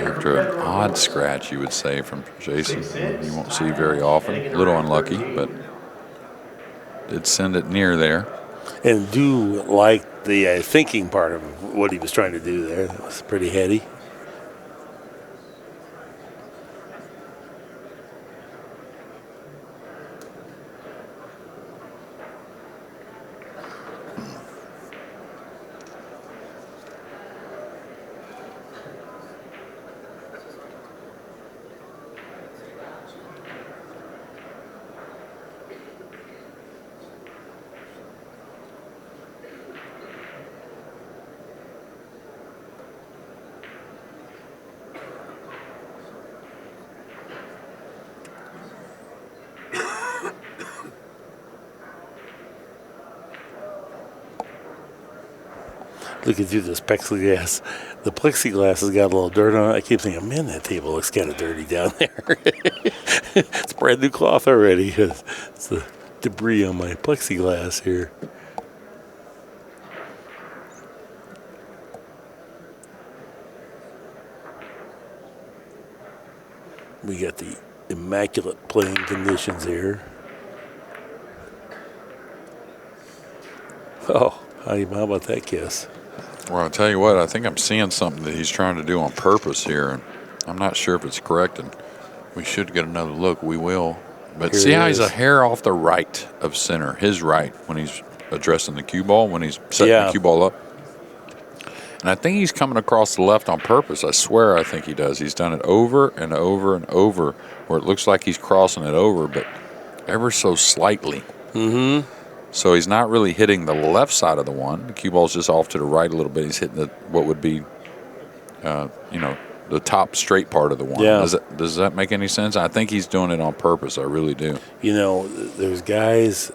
After an odd scratch, you would say, from Jayson. You won't see very often. A little unlucky, but did send it near there. And do like the thinking part of what he was trying to do there. That was pretty heady. Looking through this plexiglass, the plexiglass has got a little dirt on it. I keep thinking, man, that table looks kind of dirty down there. It's brand new cloth already. It's the debris on my plexiglass here. We got the immaculate playing conditions here. Oh, how about that kiss? Well, I'll tell you what, I think I'm seeing something that he's trying to do on purpose here, and I'm not sure if it's correct, and we should get another look. We will. But Here see how it he's is. a hair off the right of center, his right, when he's addressing the cue ball, when he's setting the cue ball up. And I think he's coming across the left on purpose. I swear I think he does. He's done it over and over and over, where it looks like he's crossing it over, but ever so slightly. Mm-hmm. So he's not really hitting the left side of the one. The cue ball's just off to the right a little bit. He's hitting what would be, the top straight part of the one. Yeah. Does that make any sense? I think he's doing it on purpose. I really do. You know, there's guys,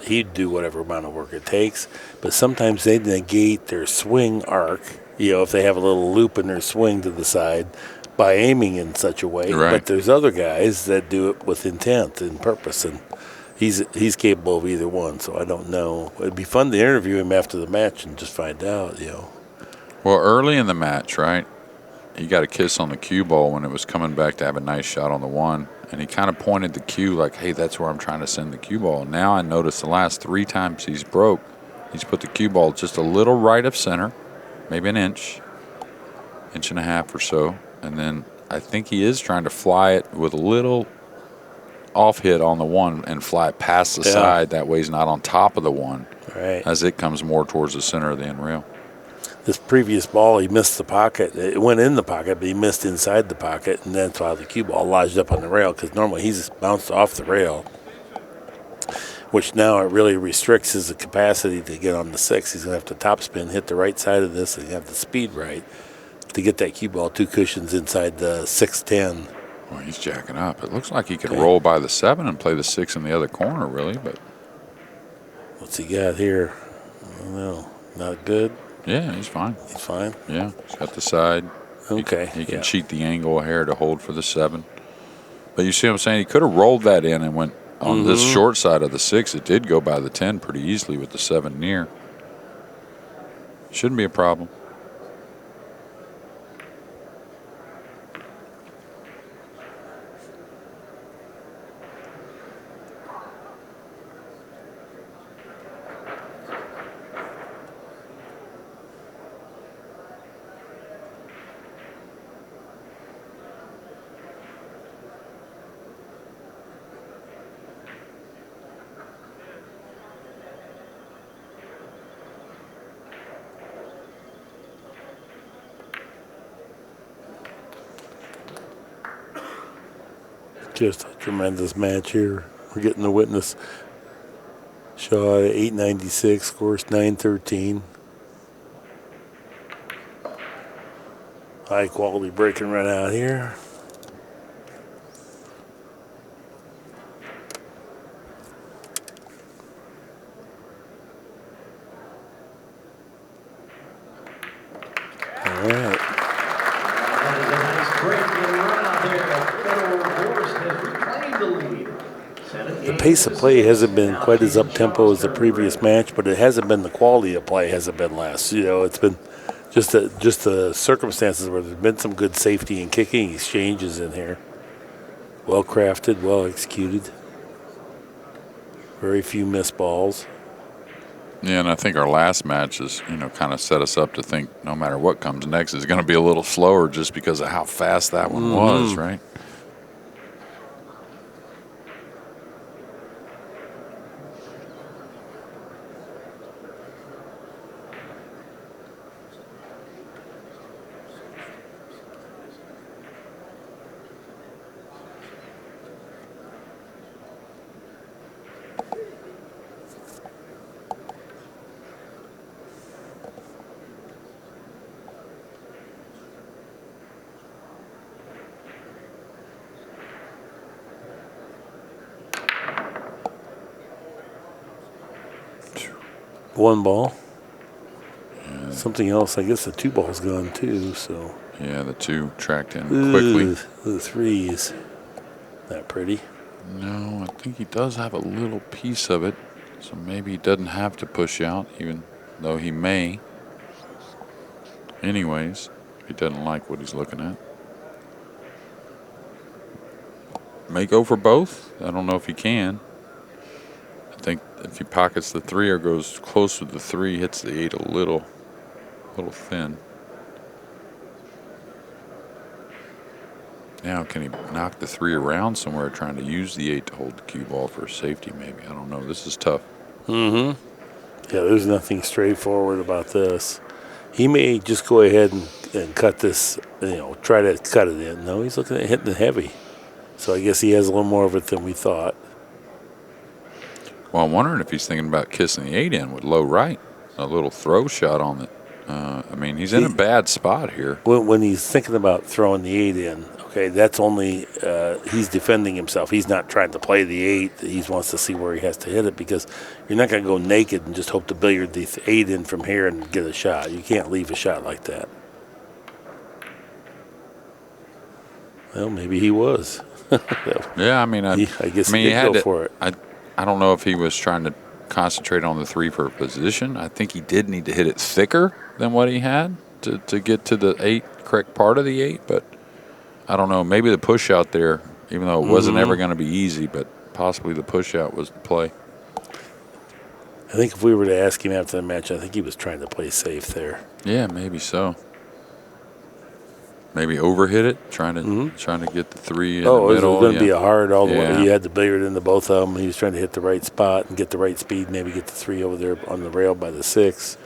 he'd do whatever amount of work it takes, but sometimes they negate their swing arc, if they have a little loop in their swing to the side, by aiming in such a way. Right. But there's other guys that do it with intent and purpose, and he's capable of either one, so I don't know. It'd be fun to interview him after the match and just find out, Well, early in the match, right, he got a kiss on the cue ball when it was coming back to have a nice shot on the one, and he kind of pointed the cue like, hey, that's where I'm trying to send the cue ball. Now I notice the last 3 times he's put the cue ball just a little right of center, maybe an inch and a half or so, and then I think he is trying to fly it with a little off hit on the one and fly it past the side. That way he's not on top of the one, right, as it comes more towards the center of the end rail. This previous ball, he missed the pocket. It went in the pocket, but he missed inside the pocket, and that's why the cue ball lodged up on the rail, because normally he's bounced off the rail, which now it really restricts his capacity to get on the 6. He's going to have to topspin, hit the right side of this, and have the speed right to get that cue ball 2 cushions inside the 6-10. Well, he's jacking up. It looks like he could roll by the 7 and play the 6 in the other corner, really, but what's he got here? I don't know. Not good? yeah, he's fine. He's fine? Yeah, he's got the side. Okay. He can cheat the angle a hair to hold for the 7. But you see what I'm saying? He could have rolled that in and went on this short side of the 6. It did go by the 10 pretty easily with the 7 near. Shouldn't be a problem. Just a tremendous match here. We're getting to witness Shaw 896, Gorst 913. High quality breaking run out here. All right. That is a nice breaking run out there. FEDOR GORST has reclaimed the lead. The pace of play hasn't been quite as up-tempo as the previous match, but it hasn't been the quality of play hasn't been less. You know, it's been just the circumstances where there's been some good safety and kicking exchanges in here. Well crafted, well executed. Very few missed balls. Yeah, and I think our last match is, kind of set us up to think no matter what comes next is going to be a little slower just because of how fast that one was, right? One ball. Something else. I guess the two ball's gone too. So. Yeah, the two tracked in quickly. The threes. Not pretty. No, I think he does have a little piece of it, so maybe he doesn't have to push out, even though he may. Anyways, he doesn't like what he's looking at. May go for both. I don't know if he can. I think if he pockets the three or goes close with the three, hits the eight a little thin. Now, can he knock the three around somewhere, trying to use the eight to hold the cue ball for safety? Maybe, I don't know. This is tough. Yeah, there's nothing straightforward about this. He may just go ahead and cut this. Try to cut it in. No, he's looking at hitting it heavy. So I guess he has a little more of it than we thought. Well, I'm wondering if he's thinking about kissing the eight in with low right. A little throw shot on it. He's in a bad spot here. When he's thinking about throwing the eight in, okay, that's only he's defending himself. He's not trying to play the eight. He wants to see where he has to hit it, because you're not going to go naked and just hope to billiard the eight in from here and get a shot. You can't leave a shot like that. Well, maybe he was. Yeah, I guess he did go for it. I don't know if he was trying to concentrate on the three for position. I think he did need to hit it thicker than what he had to get to the eight, correct part of the eight, but I don't know. Maybe the push out there, even though it wasn't ever going to be easy, but possibly the push out was the play. I think if we were to ask him after the match, I think he was trying to play safe there. Yeah, maybe so. Maybe overhit it, trying to get the three in the middle. It was going to be a hard all the way. He had the billiard into both of them. He was trying to hit the right spot and get the right speed, maybe get the three over there on the rail by the six.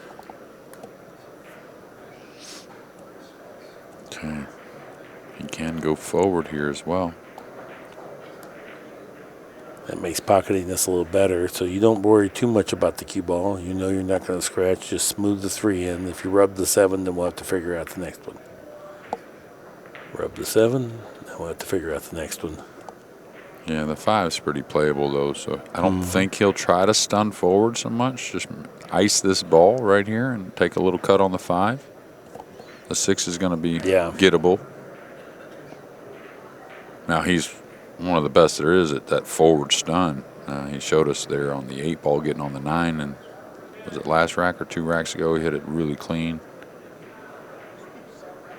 Okay. He can go forward here as well. That makes pocketing this a little better, so you don't worry too much about the cue ball. You know you're not going to scratch. Just smooth the three in. If you rub the seven, then we'll have to figure out the next one. Rub the seven, then we'll have to figure out the next one. Yeah, the five's pretty playable, though, so I don't think he'll try to stun forward so much. Just ice this ball right here and take a little cut on the five. The six is going to be gettable. Now, he's one of the best there is at that forward stun. He showed us there on the eight ball getting on the nine, and was it last rack or 2 racks ago? He hit it really clean.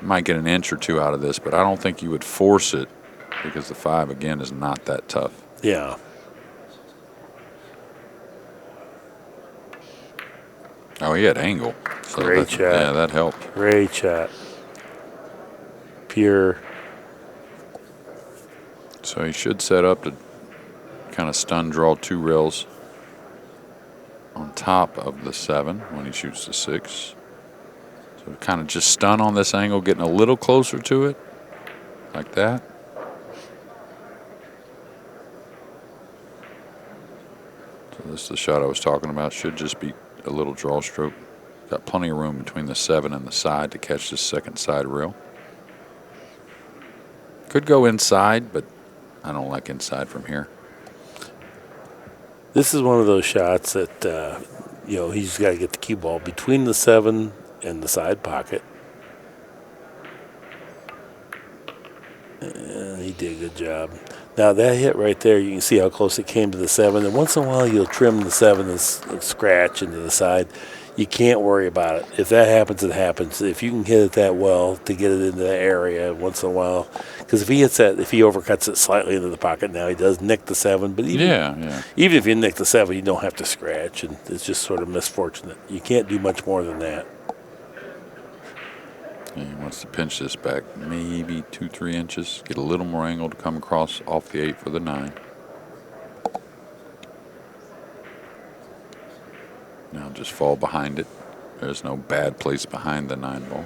Might get an inch or two out of this, but I don't think you would force it, because the five, again, is not that tough. Yeah. Oh, he had angle. So great shot. Yeah, that helped. Great shot. Pure. So he should set up to kind of stun draw 2 rails on top of the 7 when he shoots the 6. So kind of just stun on this angle, getting a little closer to it, like that. This is the shot I was talking about. Should just be a little draw stroke. Got plenty of room between the 7 and the side to catch this second side rail. Could go inside, but I don't like inside from here. This is one of those shots that, he's got to get the cue ball between the 7 and the side pocket. And he did a good job. Now, that hit right there, you can see how close it came to the 7. And once in a while, you'll trim the 7 and scratch into the side. You can't worry about it. If that happens, it happens. If you can hit it that well to get it into that area once in a while. Because if he overcuts it slightly into the pocket now, he does nick the 7. But even if you nick the 7, you don't have to scratch. And it's just sort of misfortunate. You can't do much more than that. He wants to pinch this back maybe 2-3 inches. Get a little more angle to come across off the 8 for the 9. Now just fall behind it. There's no bad place behind the 9 ball.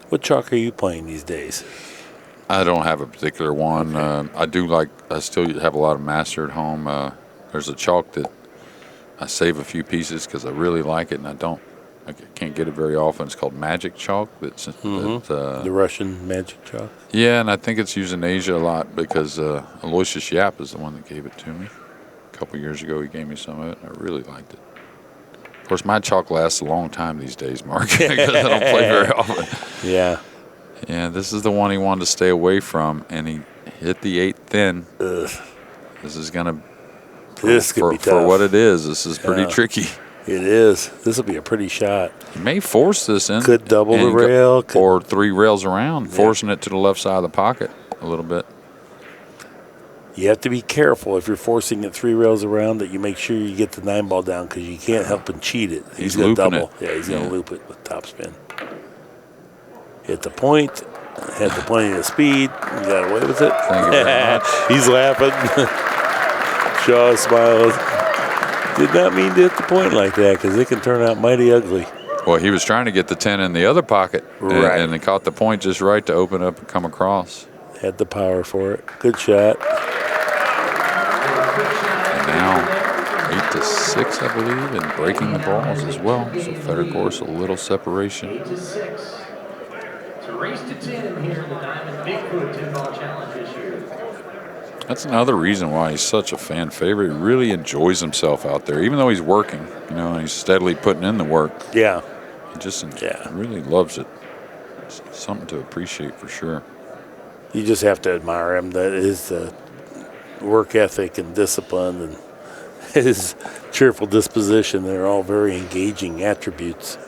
What chalk are you playing these days? I don't have a particular one. I still have a lot of master at home. There's a chalk that I save a few pieces because I really like it, and I can't get it very often. It's called Magic Chalk. The Russian Magic Chalk? Yeah, and I think it's used in Asia a lot because Aloysius Yap is the one that gave it to me. A couple years ago, he gave me some of it, and I really liked it. Of course, my chalk lasts a long time these days, Mark, because I don't play very often. Yeah. Yeah, this is the one he wanted to stay away from, and he hit the 8 thin. Ugh. This is going to, for what it is, this is pretty tricky. It is. This will be a pretty shot. He may force this in. Could double the rail. Or 3 rails around, forcing it to the left side of the pocket a little bit. You have to be careful if you're forcing it 3 rails around that you make sure you get the 9 ball down because you can't help and cheat it. He's going to looping double. it. Yeah, he's going to loop it with topspin. Hit the point. Had the plenty of speed. You got away with it. Thank you very much. He's laughing. Shaw smiles. Did not mean to hit the point like that because it can turn out mighty ugly. Well, he was trying to get the 10 in the other pocket. Right. And he caught the point just right to open up and come across. Had the power for it. Good shot. And now 8-6, I believe, and breaking the balls as well. So FEDOR GORST, a little separation. 8-6. It's a race to 10 here in the Diamond Bigfoot 10-ball challenge this year. That's another reason why he's such a fan favorite. He really enjoys himself out there, even though he's working. And he's steadily putting in the work. Yeah. He just really loves it. It's something to appreciate for sure. You just have to admire him. That is work ethic and discipline and his cheerful disposition. They're all very engaging attributes.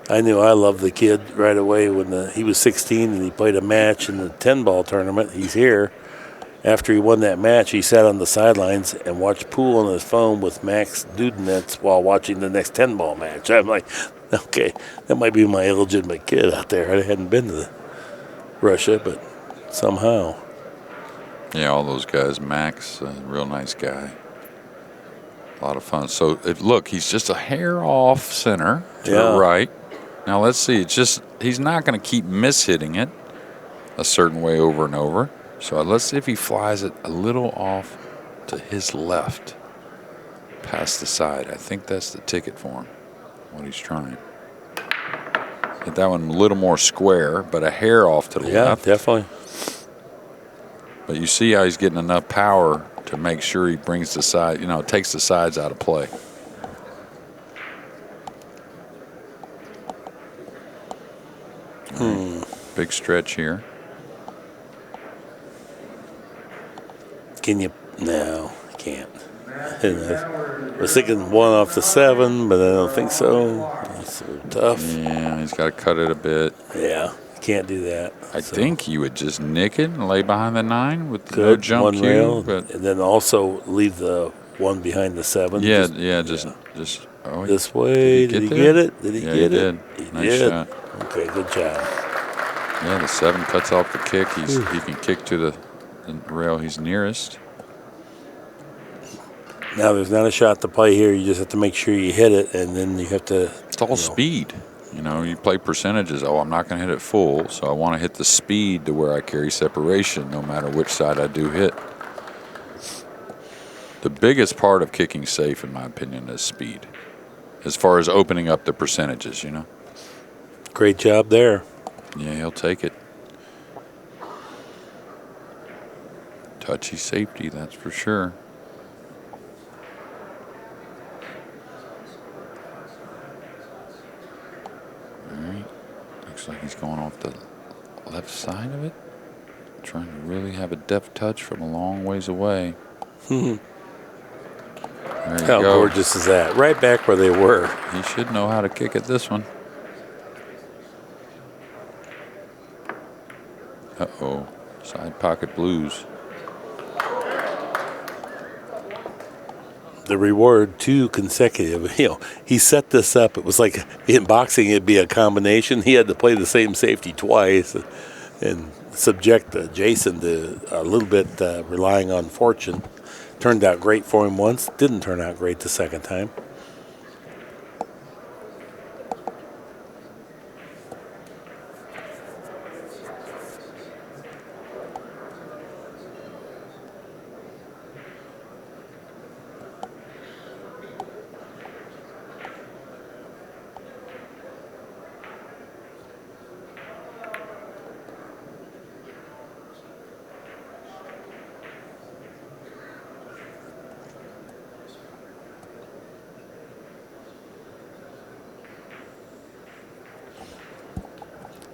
I knew I loved the kid right away when he was 16 and he played a match in the 10-ball tournament. He's here. After he won that match, he sat on the sidelines and watched pool on his phone with Max Dudenetz while watching the next 10-ball match. I'm like, okay, that might be my illegitimate kid out there. I hadn't been to Russia, but somehow. Yeah, all those guys. Max, real nice guy. A lot of fun. So, look, he's just a hair off center to the right. Now, let's see. He's not going to keep mishitting it a certain way over and over. So, let's see if he flies it a little off to his left, past the side. I think that's the ticket for him, what he's trying. Hit that one a little more square, but a hair off to the left. Yeah, definitely. But you see how he's getting enough power to make sure he brings the side, takes the sides out of play. Big stretch here. Can you? No, I can't. I was thinking one off the 7, but I don't think so. It's so tough. Yeah, he's got to cut it a bit. Yeah, can't do that. I think you would just nick it and lay behind the 9 with no jump one cue. rail, But and then also leave the 1 behind the 7. just This way. Did he get it? Did he get it? Did. He Nice did. shot. Okay, good job. Yeah, the 7 cuts off the kick. He can kick to the rail he's nearest. Now, there's not a shot to play here. You just have to make sure you hit it, and then you have to. It's all speed. You know, you play percentages. Oh, I'm not going to hit it full, so I want to hit the speed to where I carry separation no matter which side I do hit. The biggest part of kicking safe, in my opinion, is speed, as far as opening up the percentages, you know. Great job there. Yeah, he'll take it. Touchy safety, that's for sure. All right. Looks like he's going off the left side of it. Trying to really have a deft touch from a long ways away. There you How go. gorgeous is that? Right back where they were. He should know how to kick at this one. Uh-oh. Side pocket blues. The reward, 2 consecutive. You know, he set this up. It was like in boxing, it'd be a combination. He had to play the same safety twice and subject Jayson to a little bit relying on fortune. Turned out great for him once. Didn't turn out great the second time.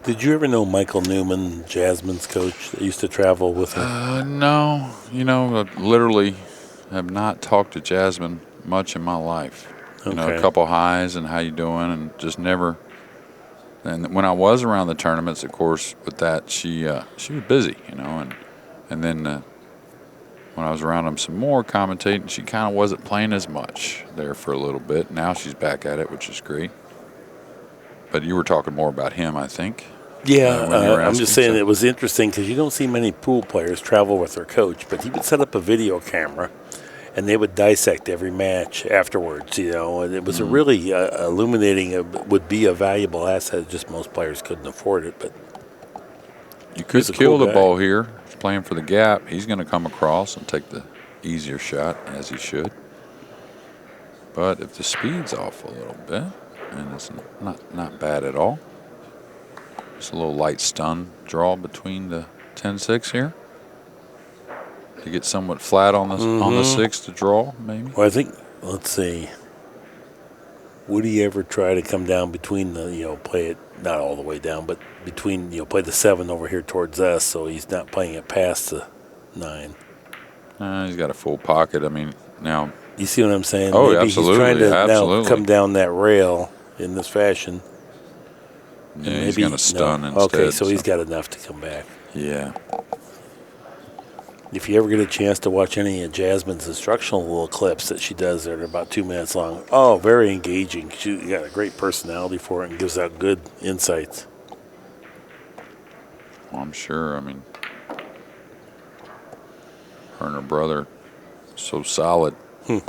Did you ever know Michael Newman, Jasmine's coach, that used to travel with her? No. You know, I literally have not talked to Jasmine much in my life. You know, a Okay. couple highs and how you doing, and just never. And when I was around the tournaments, of course, with that, she was busy, you know, and then when I was around them some more commentating, she kind of wasn't playing as much there for a little bit. Now she's back at it, which is great. But you were talking more about him, I think. Yeah, when you were I'm just asking, saying so- it was interesting because you don't see many pool players travel with their coach, but he would set up a video camera and they would dissect every match afterwards, you know, and it was a really illuminating, would be a valuable asset. Just most players couldn't afford it, but You could He's a kill cool the guy. ball here. He's playing for the gap. He's going to come across and take the easier shot, as he should. But if the speed's off a little bit, and it's not bad at all. Just a little light stun draw between the 10-6 here. To get somewhat flat on the 6 to draw, maybe. well, I think, let's see, would he ever try to come down between the, you know, play it not all the way down, but between, you know, play the 7 over here towards us, so he's not playing it past the 9. He's got a full pocket. I mean, now. You see what I'm saying? Oh, Maybe absolutely, he's trying to now absolutely. come down that rail in this fashion. Yeah, he's going to stun instead. Okay, so he's got enough to come back. Yeah. If you ever get a chance to watch any of Jasmine's instructional little clips that she does, they're about 2 minutes long. Oh, very engaging. She got a great personality for it and gives out good insights. Well, I'm sure. I mean, her and her brother, so solid. Talking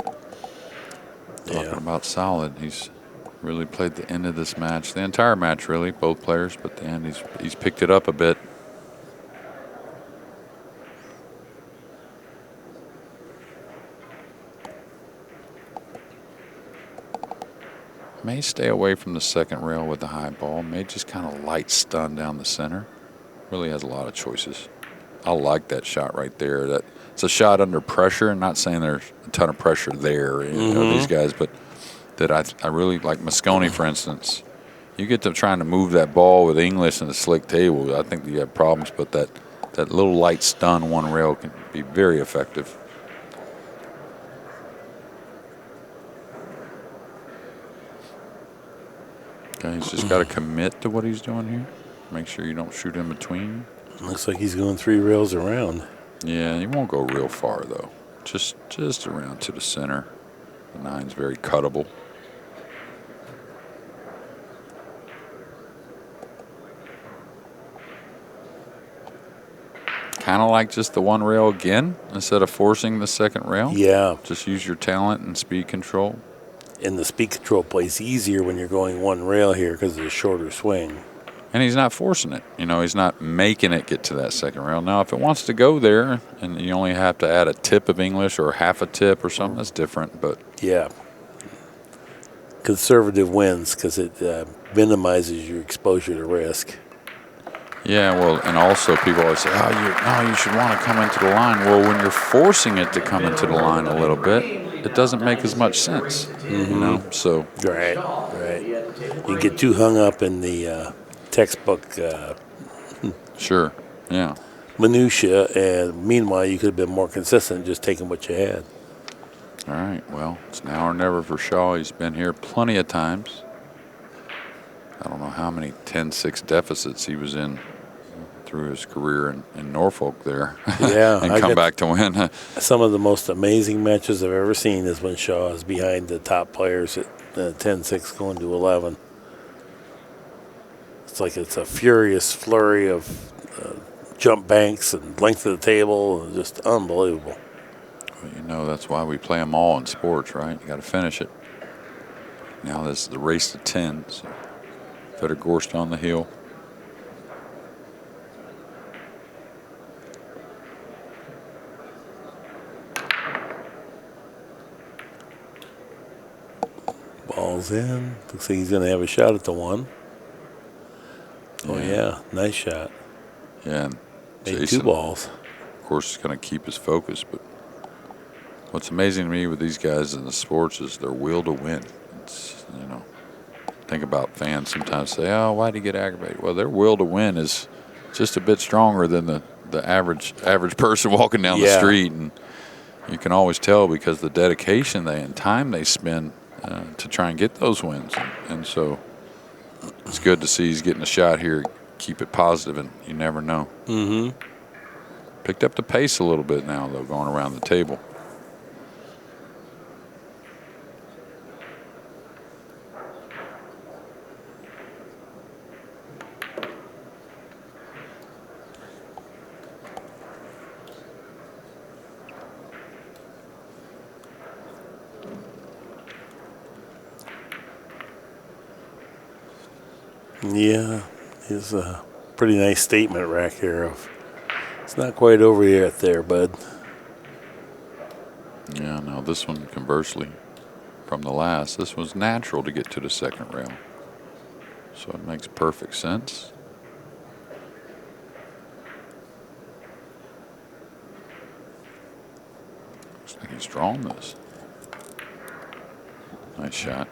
Yeah. about solid, he's really played the end of this match, the entire match, really, both players. But the end, he's picked it up a bit. May stay away from the second rail with the high ball. May just kind of light stun down the center. Really has a lot of choices. I like that shot right there. That it's a shot under pressure. I'm not saying there's a ton of pressure there, you know, these guys, but that I really like Mosconi, for instance. You get to trying to move that ball with English and a slick table, I think you have problems, but that little light stun one rail can be very effective. Okay, he's just got to commit to what he's doing here. Make sure you don't shoot in between. Looks like he's going 3 rails around. Yeah, he won't go real far, though. Just around to the center. The 9's very cuttable. Kind of like just the one rail again instead of forcing the second rail. Yeah. Just use your talent and speed control. And the speed control plays easier when you're going one rail here because of the shorter swing. And he's not forcing it. You know, he's not making it get to that second rail. Now, if it wants to go there and you only have to add a tip of English or half a tip or something, that's different. But yeah, conservative wins because it minimizes your exposure to risk. yeah, well, and also people always say, oh, you should want to come into the line. Well, when you're forcing it to come into the line a little bit, it doesn't make as much sense. You know, so Right. You get too hung up in the textbook sure, yeah. minutia, and meanwhile you could have been more consistent just taking what you had. All right, well, it's now or never for Shaw. He's been here plenty of times. I don't know how many 10-6 deficits he was in through his career in Norfolk there. Yeah, and come back to win. Some of the most amazing matches I've ever seen is when Shaw is behind the top players at 10-6 going to 11. It's like it's a furious flurry of jump banks and length of the table. Just unbelievable. Well, you know, that's why we play them all in sports, right? You got to finish it. Now this is the race to 10. So FEDOR GORST on the hill. Ball's in. Looks like he's going to have a shot at the one. Oh, yeah. Nice shot. Yeah, and Made Jayson, 2 balls. of course, is going to keep his focus. But what's amazing to me with these guys in the sports is their will to win. It's, you know, think about fans sometimes say, oh, why'd he get aggravated? Well, their will to win is just a bit stronger than the average person walking down the street. And you can always tell because the dedication and time they spend to try and get those wins. And so it's good to see he's getting a shot here. Keep it positive, and you never know. Mm-hmm. Picked up the pace a little bit now, though, going around the table. Yeah, it's a pretty nice statement rack here of it's not quite over yet there, bud. Yeah, now this one, conversely, from the last, this was natural to get to the second rail. So it makes perfect sense. Looks like he's drawn this. Nice shot.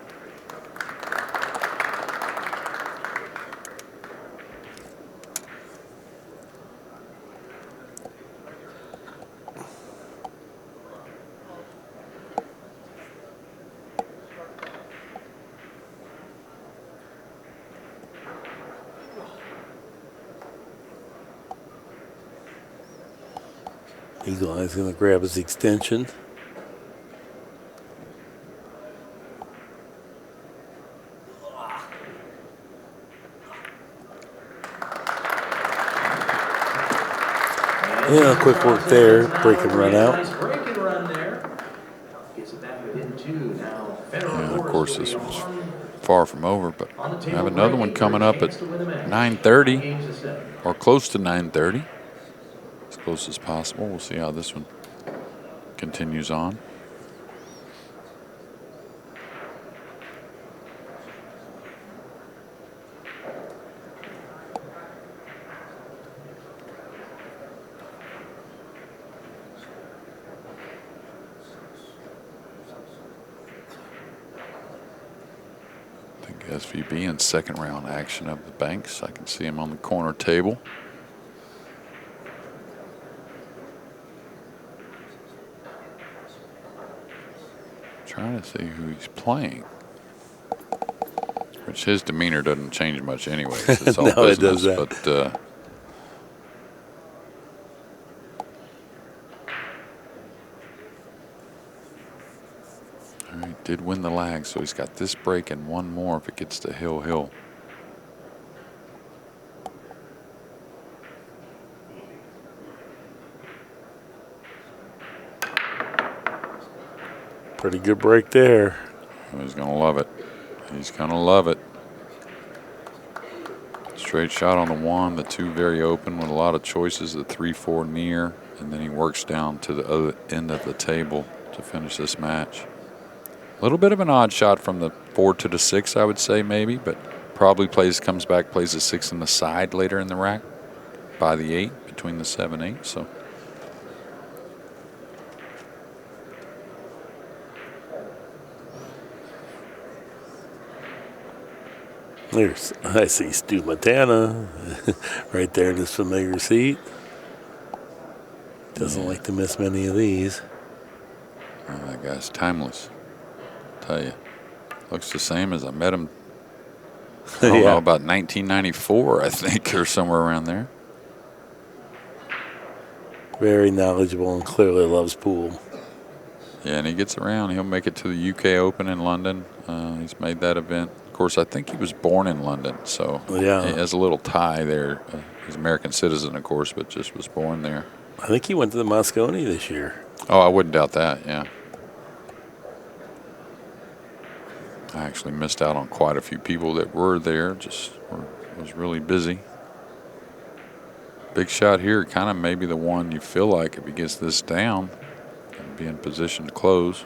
Eagle Eye's going to grab his extension. Yeah, quick work there. Break and run out. Yeah, of course, this one's far from over, but I have another one coming up at 9:30 or close to 9:30. As close as possible. We'll see how this one continues on. I think SVB in second round action of the banks. I can see him on the corner table. Trying to see who he's playing. Which his demeanor doesn't change much anyway. It's all No, business, it does that. But all right, did win the lag, so he's got this break and one more if it gets to hill. Pretty good break there. He's going to love it. He's going to love it. Straight shot on the 1, the 2 very open with a lot of choices, the 3-4 near, and then he works down to the other end of the table to finish this match. A little bit of an odd shot from the 4 to the 6, I would say, maybe, but probably comes back, plays the 6 in the side later in the rack by the 8, between the 7 8. So I see Stu Montana right there in his familiar seat. Doesn't like to miss many of these. oh, that guy's timeless. Tell you, looks the same as I met him. I don't know, about 1994, I think, or somewhere around there. Very knowledgeable and clearly loves pool. Yeah, and he gets around. He'll make it to the UK Open in London. He's made that event. Of course, I think he was born in London, so he has a little tie there. He's an American citizen, of course, but just was born there. I think he went to the Moscone this year. Oh, I wouldn't doubt that, yeah. I actually missed out on quite a few people that were there, was really busy. Big shot here, kind of maybe the one you feel like if he gets this down and be in position to close.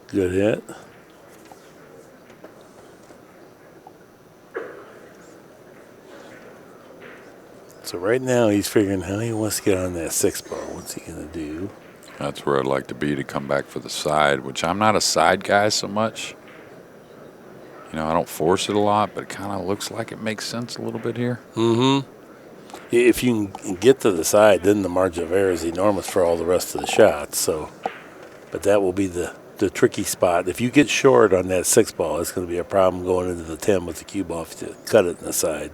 Good hit. So right now he's figuring how he wants to get on that 6 ball. What's he going to do? That's where I'd like to be, to come back for the side, which I'm not a side guy so much. You know, I don't force it a lot, but it kind of looks like it makes sense a little bit here. Mm-hmm. If you can get to the side, then the margin of error is enormous for all the rest of the shots. So, but that will be the tricky spot. If you get short on that 6 ball, it's going to be a problem going into the 10 with the cue ball if you cut it in the side.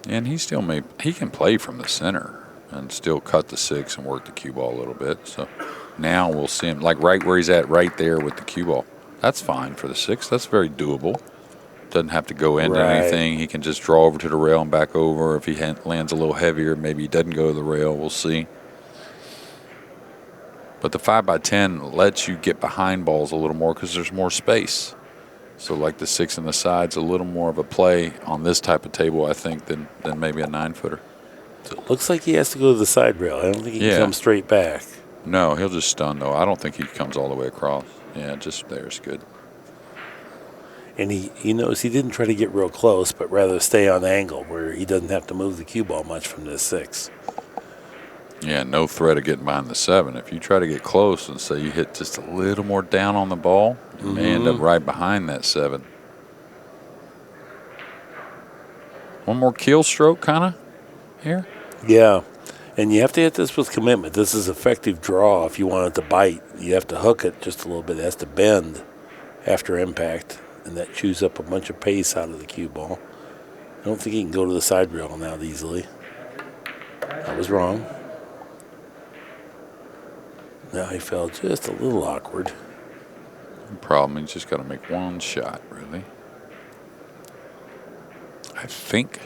And he can play from the center and still cut the 6 and work the cue ball a little bit. So now we'll see him like right where he's at right there with the cue ball. That's fine for the 6. That's very doable. Doesn't have to go into anything. He can just draw over to the rail and back over. If he lands a little heavier, maybe he doesn't go to the rail. We'll see. But the 5x10 lets you get behind balls a little more because there's more space. So like the 6 in the side's a little more of a play on this type of table, I think, than maybe a 9-footer. So it looks like he has to go to the side rail. I don't think he can come straight back. No, he'll just stun, though. I don't think he comes all the way across. Yeah, just there's good. And he knows he didn't try to get real close, but rather stay on angle where he doesn't have to move the cue ball much from this 6. Yeah, no threat of getting behind the 7. If you try to get close and say you hit just a little more down on the ball, you may end up right behind that 7. One more kill stroke kind of here? Yeah, and you have to hit this with commitment. This is effective draw if you want it to bite. You have to hook it just a little bit. It has to bend after impact, and that chews up a bunch of pace out of the cue ball. I don't think he can go to the side rail now easily. I was wrong. Now he fell just a little awkward. No problem, he's just got to make one shot, really. I think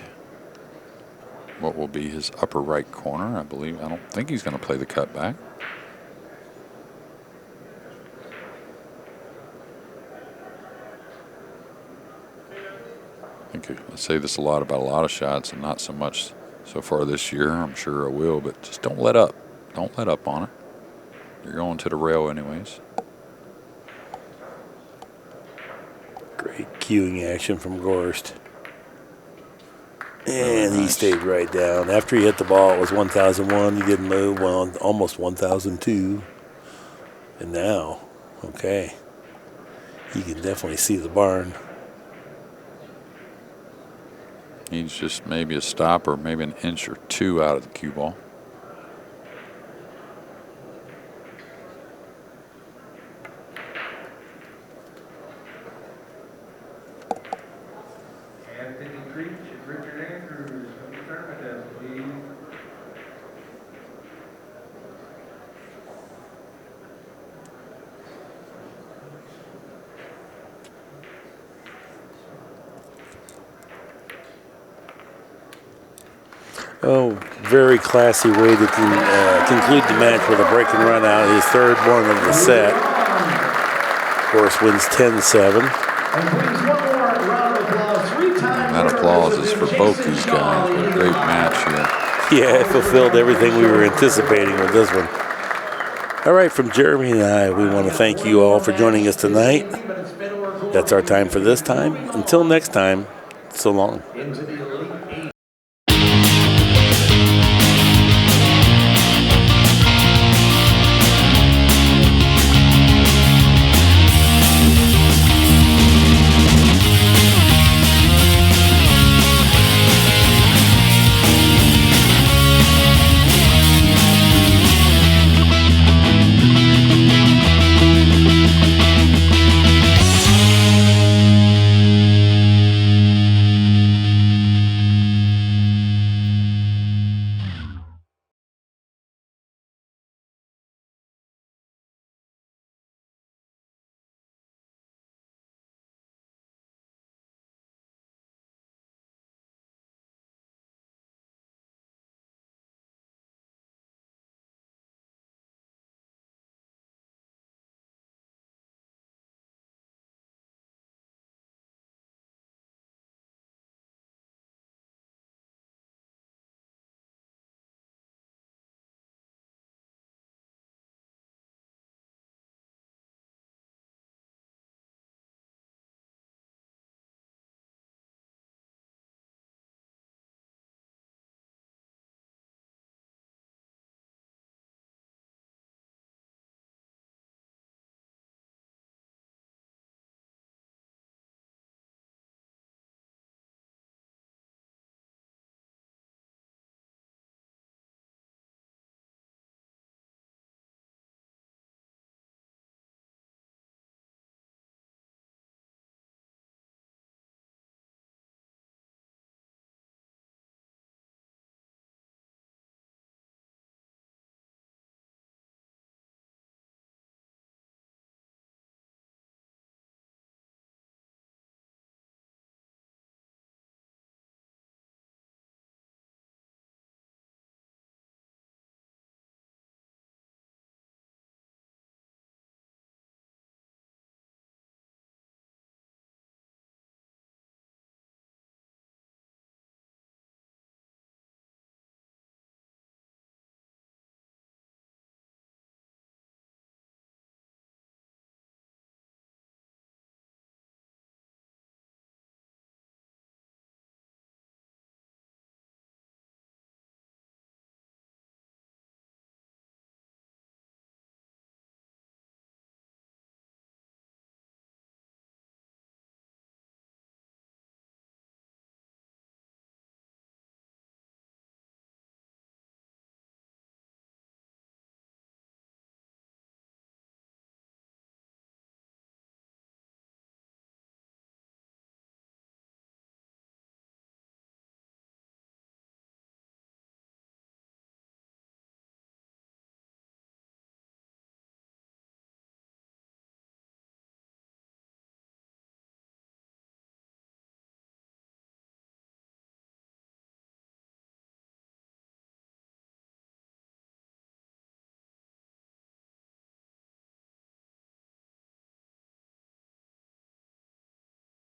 what will be his upper right corner, I believe. I don't think he's going to play the cutback. I say this a lot about a lot of shots and not so much so far this year. I'm sure I will, but just don't let up. Don't let up on it. You're going to the rail anyways. Great cueing action from Gorst. And he stayed right down. After he hit the ball, it was 1,001. He didn't move. Well, almost 1,002. And now, okay, he can definitely see the barn. He's just maybe a stop or maybe an inch or 2 out of the cue ball. Oh, very classy way to conclude the match with a break and run out. His third one of the set. Of course, wins 10-7. That applause is for both these guys. What a great match here. Yeah, it fulfilled everything we were anticipating with this one. All right, from Jeremy and I, we want to thank you all for joining us tonight. That's our time for this time. Until next time, so long.